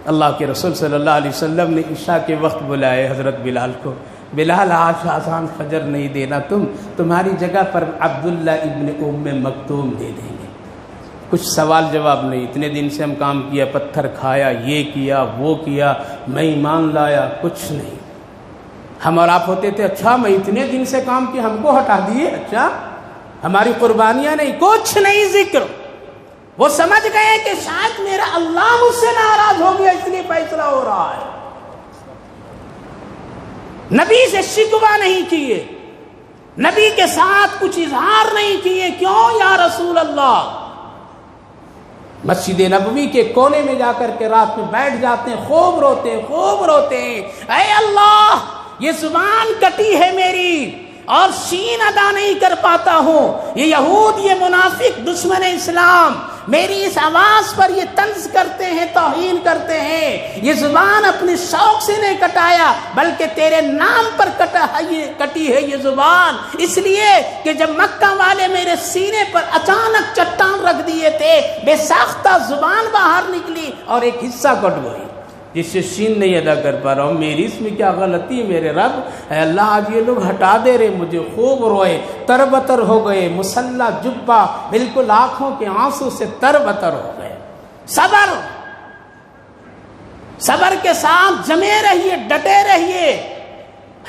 اللہ کے رسول صلی اللہ علیہ وسلم نے عشاء کے وقت بلائے حضرت بلال کو، بلال آج اذان فجر نہیں دینا، تمہاری جگہ پر عبداللہ ابن ام مکتوم دے دیں گے۔ کچھ سوال جواب نہیں، اتنے دن سے ہم کام کیا، پتھر کھایا، یہ کیا وہ کیا، میں ایمان لایا، کچھ نہیں۔ ہم اور آپ ہوتے تھے اچھا میں اتنے دن سے کام کیا ہم کو ہٹا دیے، اچھا ہماری قربانیاں نہیں، کچھ نہیں ذکر۔ وہ سمجھ گئے کہ شاید میرا اللہ مجھ سے ناراض ہو گیا اس لیے فیصلہ ہو رہا ہے۔ نبی سے شکوہ نہیں کیے، نبی کے ساتھ کچھ اظہار نہیں کیے، کیوں یا رسول اللہ؟ مسجد نبوی کے کونے میں جا کر کے رات میں بیٹھ جاتے ہیں، خوب روتے ہیں، اے اللہ یہ زبان کٹی ہے میری اور شین ادا نہیں کر پاتا ہوں، یہ یہود یہ منافق دشمن اسلام میری اس آواز پر یہ طنز کرتے ہیں، توہین کرتے ہیں، یہ زبان اپنے شوق سے نہیں کٹایا بلکہ تیرے نام پر کٹی ہے یہ زبان، اس لیے کہ جب مکہ والے میرے سینے پر اچانک چٹان رکھ دیے تھے، بے ساختہ زبان باہر نکلی اور ایک حصہ کٹ گئی۔ جس سے سین نہیں ادا کر پا رہا ہوں، میری اس میں کیا غلطی ہے میرے رب؟ اے اللہ آج یہ لوگ ہٹا دے رہے مجھے، خوب روئے، تربتر ہو گئے، مسلح جبہ بالکل آنکھوں کے آنسو سے تربتر ہو گئے۔ صبر کے ساتھ جمے رہیے، ڈٹے رہیے،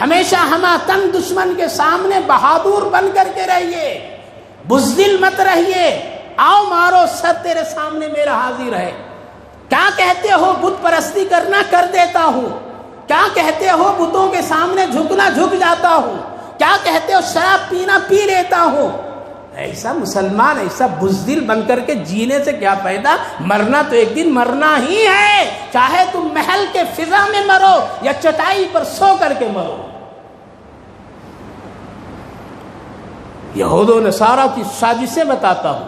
ہمیشہ ہمہ تنگ دشمن کے سامنے بہادر بن کر کے رہیے، بزدل مت رہیے۔ آؤ مارو سر تیرے سامنے میرا حاضر ہے۔ کیا کہتے ہو بت پرستی کرنا کر دیتا ہوں، کیا کہتے ہو بتوں کے سامنے جھکنا جھک جاتا ہوں، کیا کہتے ہو شراب پینا پی لیتا ہوں۔ ایسا مسلمان ایسا بزدل بن کر کے جینے سے کیا فائدہ؟ مرنا تو ایک دن مرنا ہی ہے، چاہے تم محل کے فضا میں مرو یا چٹائی پر سو کر کے مرو۔ یہود و نصارہ کی سازشیں بتاتا ہوں،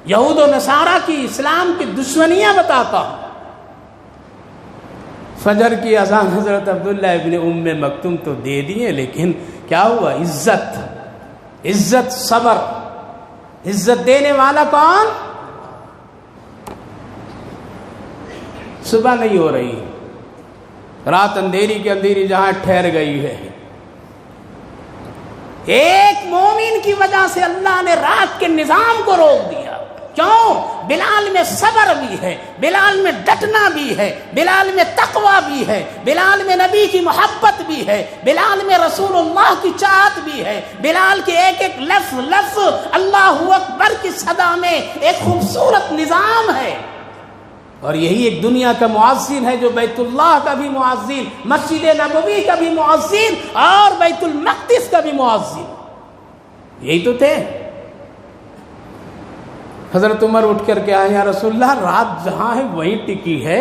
یہود و نصارہ کی اسلام کی دشمنیاں بتاتا ہوں۔ فجر کی اذان حضرت عبداللہ ابن ام مکتوم تو دے دیے، لیکن کیا ہوا؟ عزت صبر، عزت دینے والا کون؟ صبح نہیں ہو رہی، رات اندھیری کے اندھیری جہاں ٹھہر گئی ہے۔ ایک مومن کی وجہ سے اللہ نے رات کے نظام کو روک دیا۔ کیوں؟ بلال میں صبر بھی ہے، بلال میں ڈٹنا بھی ہے، بلال میں تقوی بھی ہے، بلال میں نبی کی محبت بھی ہے، بلال میں رسول اللہ کی چاہت بھی ہے، بلال کے ایک ایک لفظ اللہ اکبر کی صدا میں ایک خوبصورت نظام ہے۔ اور یہی ایک دنیا کا مؤذن ہے جو بیت اللہ کا بھی مؤذن، مسجد نبوی کا بھی مؤذن اور بیت المقدس کا بھی مؤذن، یہی تو تھے۔ حضرت عمر اٹھ کر کے آئے، یا رسول اللہ رات جہاں ہے وہیں ٹکی ہے،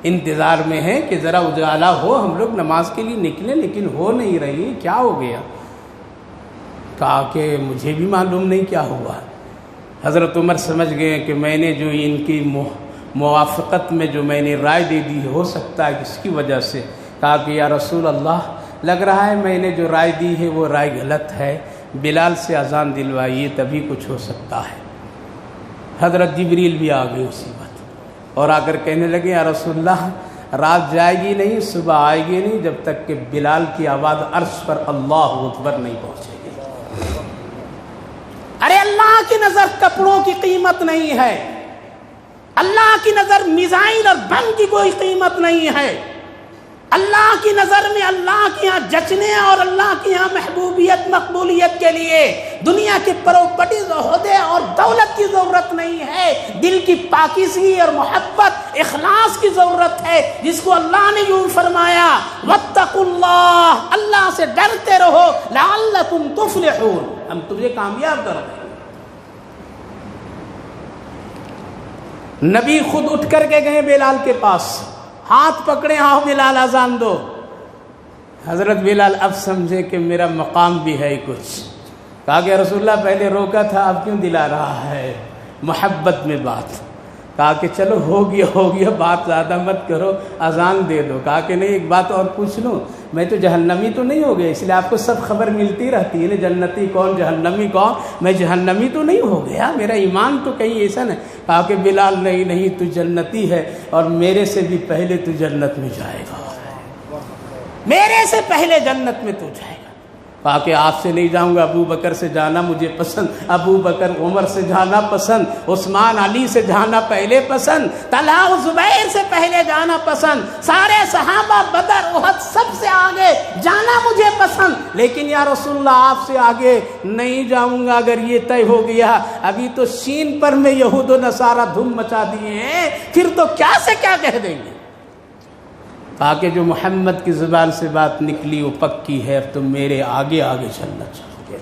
انتظار میں ہے کہ ذرا اجالا ہو، ہم لوگ نماز کے لیے نکلیں لیکن ہو نہیں رہی، کیا ہو گیا؟ کہا کہ مجھے بھی معلوم نہیں کیا ہوا۔ حضرت عمر سمجھ گئے کہ میں نے جو ان کی موافقت میں جو میں نے رائے دے دی ہو سکتا ہے کس کی وجہ سے۔ کہا کہ یا رسول اللہ لگ رہا ہے میں نے جو رائے دی ہے وہ رائے غلط ہے، بلال سے اذان دلوائیے تبھی کچھ ہو سکتا ہے۔ حضرت جبریل بھی آ گئے اسی وقت اور آ کر کہنے لگے یا رسول اللہ رات جائے گی نہیں، صبح آئے گی نہیں جب تک کہ بلال کی آواز عرش پر اللہ اکبر نہیں پہنچے گی۔ ارے اللہ کی نظر کپڑوں کی قیمت نہیں ہے، اللہ کی نظر میزائل اور بم کی کوئی قیمت نہیں ہے، اللہ کی نظر میں اللہ کے یہاں جچنے اور اللہ کے یہاں محبوبیت مقبولیت کے لیے دنیا کے پراپرٹیز عہدے اور دولت کی ضرورت نہیں ہے، دل کی پاکیزگی اور محبت اخلاص کی ضرورت ہے، جس کو اللہ نے یوں فرمایا واتقوا اللہ، اللہ سے ڈرتے رہو لعلکم تفلحون، ہم تجھے کامیاب کر دیں۔ نبی خود اٹھ کر کے گئے بلال کے پاس، ہاتھ پکڑے، آؤ بلال اذان دو۔ حضرت بلال اب سمجھے کہ میرا مقام بھی ہے کچھ۔ کہا کہ رسول اللہ پہلے روکا تھا اب کیوں دلا رہا ہے؟ محبت میں بات۔ کہا کہ چلو ہو گیا بات زیادہ مت کرو، اذان دے دو۔ کہا کہ نہیں ایک بات اور پوچھ لوں، میں تو جہنمی تو نہیں ہو گیا، اس لیے آپ کو سب خبر ملتی رہتی ہے نا، جنتی کون جہنمی کون، میں جہنمی تو نہیں ہو گیا، میرا ایمان تو کہیں ایسا نہیں۔ کہا کہ بلال نہیں تو جنتی ہے اور میرے سے بھی پہلے تو جنت میں جائے گا، میرے سے پہلے جنت میں تو جائے گا۔ کہا کہ آپ سے نہیں جاؤں گا، ابو بکر سے جانا مجھے پسند، ابو بکر عمر سے جانا پسند، عثمان علی سے جانا پہلے پسند، طلحہ زبیر سے پہلے جانا پسند، سارے صحابہ بدر احد سب سے آگے جانا مجھے پسند، لیکن یا رسول اللہ آپ سے آگے نہیں جاؤں گا۔ اگر یہ طے ہو گیا، ابھی تو سین پر میں یہود و نصارہ دھوم مچا دیے ہیں، پھر تو کیا سے کیا کہہ دیں گے۔ کہا کہ جو محمد کی زبان سے بات نکلی وہ پکی ہے، اب تم میرے آگے آگے چلنا چاہو گے۔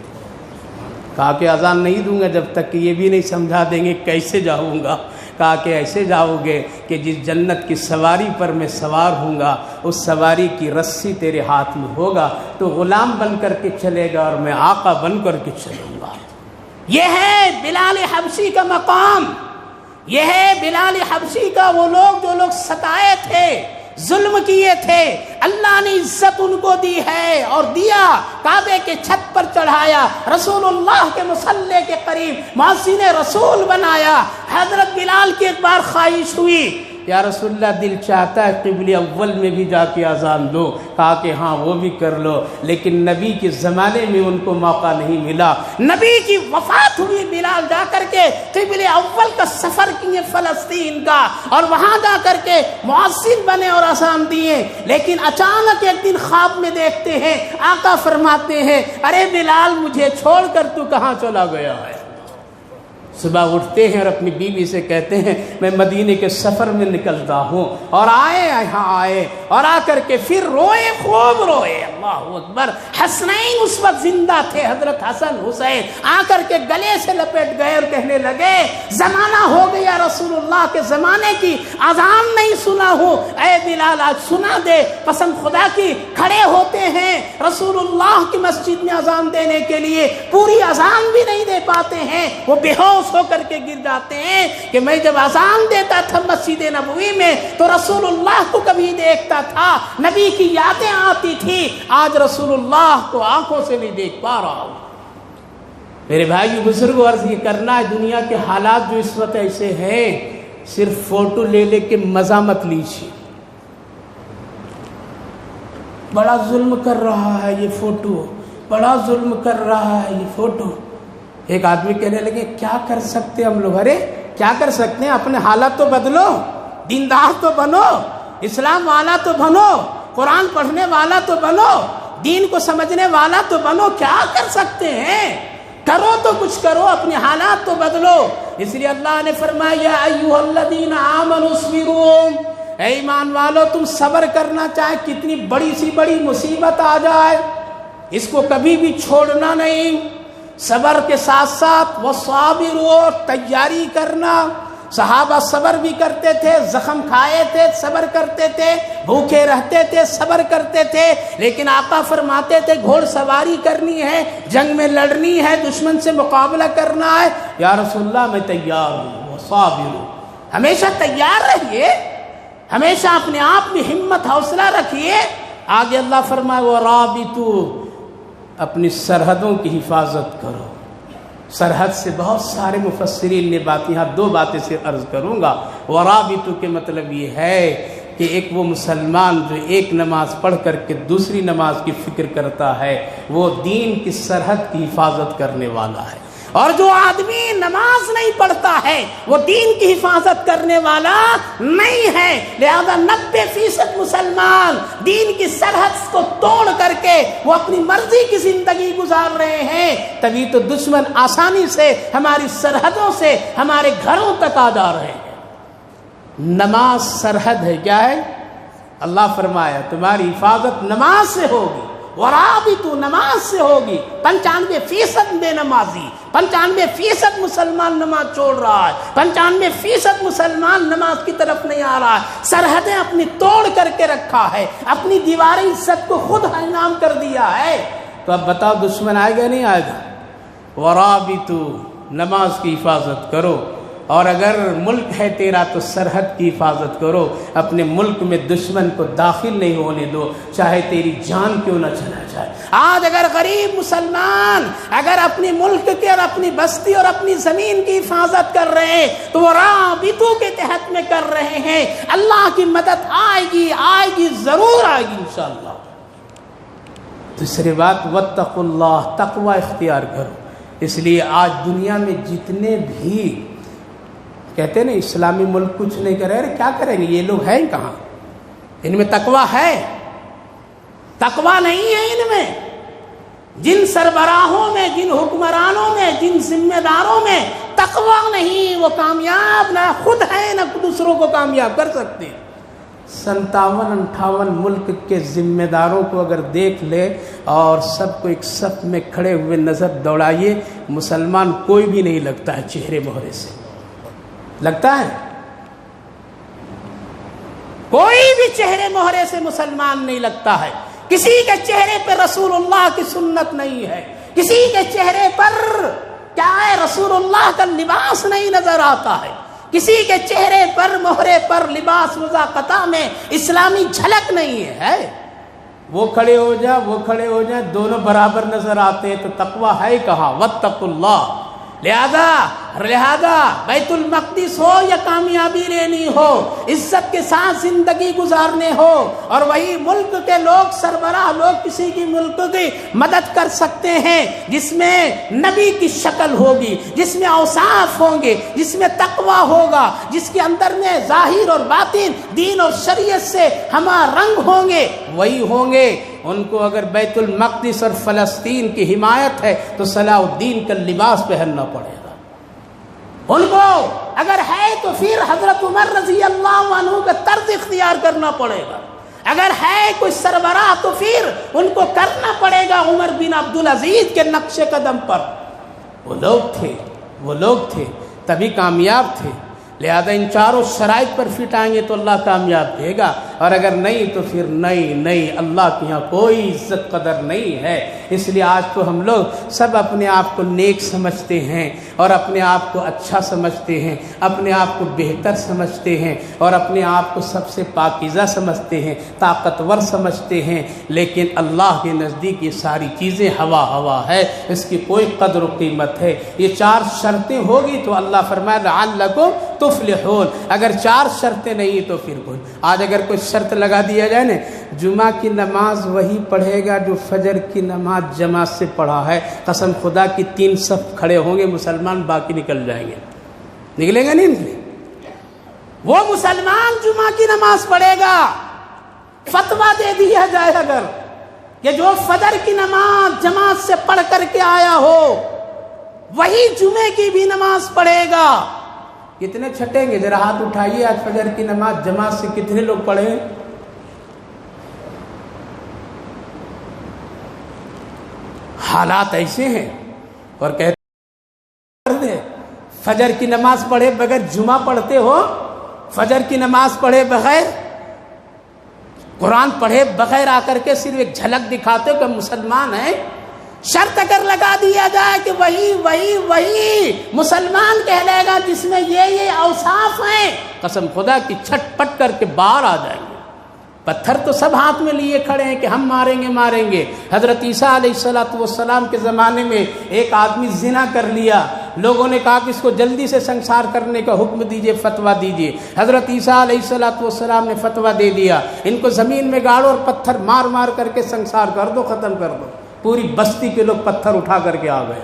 کہا کہ اذان نہیں دوں گا جب تک کہ یہ بھی نہیں سمجھا دیں گے کیسے جاؤں گا۔ کہا کہ ایسے جاؤ گے کہ جس جنت کی سواری پر میں سوار ہوں گا اس سواری کی رسی تیرے ہاتھ میں ہوگا، تو غلام بن کر کے چلے گا اور میں آقا بن کر کے چلوں گا۔ یہ ہے بلال حبشی کا مقام، یہ ہے بلال حبشی کا وہ لوگ جو لوگ ستائے تھے، ظلم کیے تھے، اللہ نے عزت ان کو دی ہے اور دیا، کعبے کے چھت پر چڑھایا، رسول اللہ کے مصلی کے قریب مؤذن رسول بنایا۔ حضرت بلال کی ایک بار خواہش ہوئی یا رسول اللہ دل چاہتا ہے قبلہ اول میں بھی جا کے اذان دو. کہا کہ ہاں وہ بھی کر لو، لیکن نبی کے زمانے میں ان کو موقع نہیں ملا. نبی کی وفات ہوئی، بلال جا کر کے قبلہ اول کا سفر کیے فلسطین کا، اور وہاں جا کر کے مؤذن بنے اور اذان دیے. لیکن اچانک ایک دن خواب میں دیکھتے ہیں، آقا فرماتے ہیں ارے بلال مجھے چھوڑ کر تو کہاں چلا گیا ہے؟ صبح اٹھتے ہیں اور اپنی بیوی سے کہتے ہیں میں مدینے کے سفر میں نکلتا ہوں، اور یہاں آئے اور آ کر کے پھر روئے، خوب روئے. اللہ اکبر. حسنین اس وقت زندہ تھے، حضرت حسن حسین آ کر کے گلے سے لپٹ گئے اور کہنے لگے زمانہ ہو گیا رسول اللہ کے زمانے کی اذان نہیں سنا ہوں، اے بلال آج سنا دے قسم خدا کی. کھڑے ہوتے ہیں رسول اللہ کی مسجد میں اذان دینے کے لیے، پوری اذان بھی نہیں دے پاتے ہیں، وہ بے ہوش ہو کر کے گر جاتے ہیں کہ میں جب اذان دیتا تھا مسجد نبوی میں تو رسول اللہ کو کبھی دیکھتا تھا، نبی کی یادیں آتی تھی، آج رسول اللہ کو آنکھوں سے نہیں دیکھ پا رہا ہوں. میرے بھائی بزرگوں، عرض یہ کرنا ہے دنیا کے حالات جو اس وقت ایسے ہیں، صرف فوٹو لے لے کے مزہ مت لیجیے. بڑا ظلم کر رہا ہے یہ فوٹو، بڑا ظلم کر رہا ہے یہ فوٹو. ایک آدمی کہنے لگے کیا کر سکتے ہم لوگ؟ ارے کیا کر سکتے ہیں؟ اپنے حالات تو بدلو، دیندار تو بنو، اسلام والا تو بنو، قرآن پڑھنے والا تو بنو، دین کو سمجھنے والا تو بنو. کیا کر سکتے ہیں؟ کرو تو کچھ کرو، اپنے حالات تو بدلو. اس لیے اللہ نے فرمایا یا ایھا الذین آمنوا اصبروا، اے ایمان والو تم صبر کرنا، چاہے کتنی بڑی سی بڑی مصیبت آ جائے اس کو کبھی بھی چھوڑنا نہیں. صبر کے ساتھ ساتھ وہ صابروا، تیاری کرنا. صحابہ صبر بھی کرتے تھے، زخم کھائے تھے صبر کرتے تھے، بھوکے رہتے تھے صبر کرتے تھے. لیکن آقا فرماتے تھے گھوڑ سواری کرنی ہے، جنگ میں لڑنی ہے، دشمن سے مقابلہ کرنا ہے، یا رسول اللہ میں تیار ہوں. صابروا، ہمیشہ تیار رہیے، ہمیشہ اپنے آپ میں ہمت حوصلہ رکھیے. آگے اللہ فرمائے ورابطوا، اپنی سرحدوں کی حفاظت کرو. سرحد سے بہت سارے مفسرین نے بات، یہاں دو باتیں سے عرض کروں گا. ورابطوا کے مطلب یہ ہے کہ ایک وہ مسلمان جو ایک نماز پڑھ کر کے دوسری نماز کی فکر کرتا ہے وہ دین کی سرحد کی حفاظت کرنے والا ہے، اور جو آدمی نماز نہیں پڑھتا ہے وہ دین کی حفاظت کرنے والا نہیں ہے. لہذا 90% مسلمان دین کی سرحد کو توڑ کر کے وہ اپنی مرضی کی زندگی گزار رہے ہیں، تبھی تو دشمن آسانی سے ہماری سرحدوں سے ہمارے گھروں تک آ جا رہے ہیں. نماز سرحد ہے. کیا ہے؟ اللہ فرمایا تمہاری حفاظت نماز سے ہوگی. ورابطوا، نماز سے ہوگی. 95% بے نمازی، 95% مسلمان نماز چھوڑ رہا ہے، 95% مسلمان نماز کی طرف نہیں آ رہا ہے. سرحدیں اپنی توڑ کر کے رکھا ہے، اپنی دیواری عزت کو خود انعام کر دیا ہے. تو اب بتاؤ دشمن آئے گا نہیں آئے گا؟ ورابطوا، نماز کی حفاظت کرو. اور اگر ملک ہے تیرا تو سرحد کی حفاظت کرو. اپنے ملک میں دشمن کو داخل نہیں ہونے دو، چاہے تیری جان کیوں نہ چلا جائے. آج اگر غریب مسلمان اگر اپنی ملک کے اور اپنی بستی اور اپنی زمین کی حفاظت کر رہے ہیں تو وہ رابطوں کے تحت میں کر رہے ہیں. اللہ کی مدد آئے گی، ضرور آئے گی انشاءاللہ. دوسری بات واتقوا اللہ، تقوی اختیار کرو. اس لیے آج دنیا میں جتنے بھی کہتے ہیں نا اسلامی ملک کچھ نہیں کرے، ارے کیا کریں گے یہ لوگ ہیں کہاں؟ ان میں تقوی ہے؟ تقوی نہیں ہے ان میں. جن سربراہوں میں، جن حکمرانوں میں، جن ذمہ داروں میں تقوی نہیں، وہ کامیاب نہ خود ہیں نہ دوسروں کو کامیاب کر سکتے. 57-58 ملک کے ذمہ داروں کو اگر دیکھ لے اور سب کو ایک صف میں کھڑے ہوئے نظر دوڑائیے، مسلمان کوئی بھی نہیں لگتا ہے چہرے مہرے سے. لگتا ہے کوئی بھی چہرے مہرے سے مسلمان نہیں لگتا ہے. کسی کے چہرے پہ رسول اللہ کی سنت نہیں ہے، کسی کے چہرے پر کیا ہے رسول اللہ کا لباس نہیں نظر آتا ہے، کسی کے چہرے پر مہرے پر لباس مذاقتہ میں اسلامی جھلک نہیں ہے. وہ کھڑے ہو جائے، وہ کھڑے ہو جائیں، دونوں برابر نظر آتے ہیں تو تقوی ہے کہاں؟ واتقوا اللہ. لہذا لہذا بیت المقدس ہو یا کامیابی لینی ہو، عزت کے ساتھ زندگی گزارنے ہو، اور وہی ملک کے لوگ سربراہ لوگ کسی کی ملک کی مدد کر سکتے ہیں جس میں نبی کی شکل ہوگی، جس میں اوصاف ہوں گے، جس میں تقوی ہوگا، جس کے اندر میں ظاہر اور باطن دین اور شریعت سے ہمہ رنگ ہوں گے، وہی ہوں گے۔ ان کو اگر بیت المقدس اور فلسطین کی حمایت ہے تو صلاح الدین کا لباس پہننا پڑے گا، ان کو اگر ہے تو پھر حضرت عمر رضی اللہ عنہ کا طرز اختیار کرنا پڑے گا، اگر ہے کوئی سربراہ تو پھر ان کو کرنا پڑے گا عمر بن عبدالعزیز کے نقش قدم پر۔ وہ لوگ تھے تبھی کامیاب تھے، لہذا ان چاروں شرائط پر فٹ آئیں گے تو اللہ کامیاب دے گا، اور اگر نہیں تو پھر نہیں، اللہ کے یہاں کوئی عزت قدر نہیں ہے۔ اس لیے آج تو ہم لوگ سب اپنے آپ کو نیک سمجھتے ہیں اور اپنے آپ کو اچھا سمجھتے ہیں، اپنے آپ کو بہتر سمجھتے ہیں اور اپنے آپ کو سب سے پاکیزہ سمجھتے ہیں، طاقتور سمجھتے ہیں، لیکن اللہ کے نزدیک یہ ساری چیزیں ہوا ہے، اس کی کوئی قدر و قیمت ہے۔ یہ چار شرطیں ہوگی تو اللہ فرمائے لعلکم تفلحون، اگر چار شرطیں نہیں تو پھر کوئی۔ آج اگر کوئی شرط لگا دیا جائے نا، جمعہ کی نماز وہی پڑھے گا جو فجر کی نماز جماعت سے پڑھا ہے، قسم خدا کی 3 صف کھڑے ہوں گے مسلمان، باقی نکل جائیں گے۔ نکلے گا نہیں نکلے؟ وہ مسلمان جمعہ کی نماز پڑھے گا، فتویٰ دے دیا جائے اگر کہ جو فجر کی نماز جماعت سے پڑھ کر کے آیا ہو وہی جمعے کی بھی نماز پڑھے گا۔ کتنے چھٹیں گے؟ ذرا ہاتھ اٹھائیے، آج فجر کی نماز جماعت سے کتنے لوگ پڑھے؟ حالات ایسے ہیں، اور کہتے ہیں فجر کی نماز پڑھے بغیر جمعہ پڑھتے ہو، فجر کی نماز پڑھے بغیر، قرآن پڑھے بغیر آ کر کے صرف ایک جھلک دکھاتے ہو کہ مسلمان ہیں۔ شرط اگر لگا دیا جائے کہ وہی مسلمان کہلائے گا جس میں یہ اوصاف ہیں، قسم خدا کی چھٹ پٹ کر کے باہر آ جائیں گے۔ پتھر تو سب ہاتھ میں لیے کھڑے ہیں کہ ہم ماریں گے۔ حضرت عیسیٰ علیہ السلام کے زمانے میں ایک آدمی زنا کر لیا، لوگوں نے کہا کہ اس کو جلدی سے سنسار کرنے کا حکم دیجئے، فتویٰ دیجئے۔ حضرت عیسیٰ علیہ السلام نے فتویٰ دے دیا، ان کو زمین میں گاڑو اور پتھر مار کر کے سنسار کر دو، ختم کر دو۔ پوری بستی کے لوگ پتھر اٹھا کر کے آ گئے،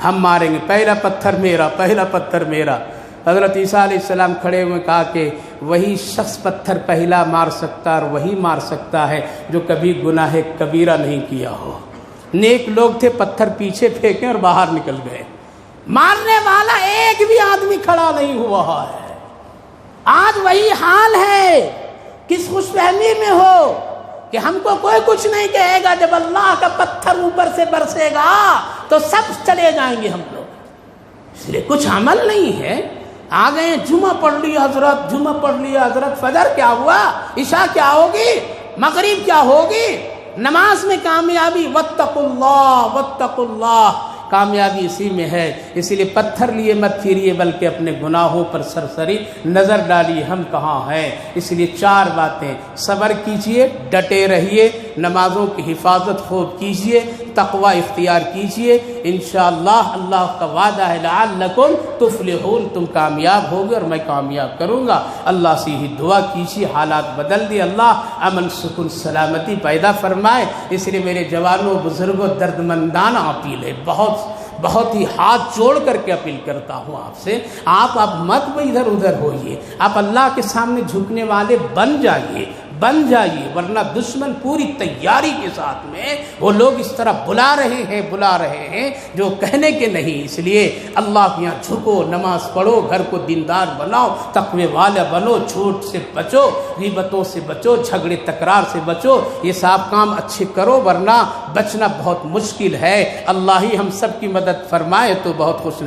ہم ماریں گے، پہلا پتھر میرا۔ حضرت عیسیٰ علیہ السلام کھڑے ہوئے کہا کہ وہی شخص پتھر پہلا مار سکتا اور وہی مار سکتا ہے جو کبھی گناہ کبیرہ نہیں کیا ہو۔ نیک لوگ تھے، پتھر پیچھے پھینکے اور باہر نکل گئے، مارنے والا ایک بھی آدمی کھڑا نہیں ہوا ہے۔ آج وہی حال ہے، کس خوش فہمی میں ہو کہ ہم کو کوئی کچھ نہیں کہے گا، جب اللہ کا پتھر اوپر سے برسے گا تو سب چلے جائیں گے ہم لوگ۔ اس لیے کچھ عمل نہیں ہے، آ گئے جمعہ پڑھ لیا حضرت، فجر کیا ہوا، عشاء کیا ہوگی، مغرب کیا ہوگی، نماز میں کامیابی، واتقوا اللہ، کامیابی اسی میں ہے۔ اسی لیے پتھر لیے مت پھریے بلکہ اپنے گناہوں پر سرسری نظر ڈالیے، ہم کہاں ہیں۔ اس لیے 4 باتیں، صبر کیجئے، ڈٹے رہیے، نمازوں کی حفاظت خوب کیجئے، تقوی اختیار کیجئے، انشاءاللہ اللہ کا وعدہ ہے لعلکم تفلحون، تم کامیاب ہوگے اور میں کامیاب کروں گا۔ اللہ سے ہی دعا کیجئے، حالات بدل دی اللہ، امن سکون سلامتی پیدا فرمائے۔ اس لیے میرے جوانوں بزرگوں دردمندانہ اپیل ہے، بہت ہی ہاتھ جوڑ کر کے اپیل کرتا ہوں آپ سے، آپ مت ادھر ادھر ہوئیے، آپ اللہ کے سامنے جھکنے والے بن جائیے، ورنہ دشمن پوری تیاری کے ساتھ میں وہ لوگ اس طرح بلا رہے ہیں جو کہنے کے نہیں۔ اس لیے اللہ کے یہاں جھکو، نماز پڑھو، گھر کو دیندار بناؤ، تقوی والا بنو، جھوٹ سے بچو، غیبتوں سے بچو، جھگڑے تکرار سے بچو، یہ سب کام اچھے کرو، ورنہ بچنا بہت مشکل ہے۔ اللہ ہی ہم سب کی مدد فرمائے تو بہت خوش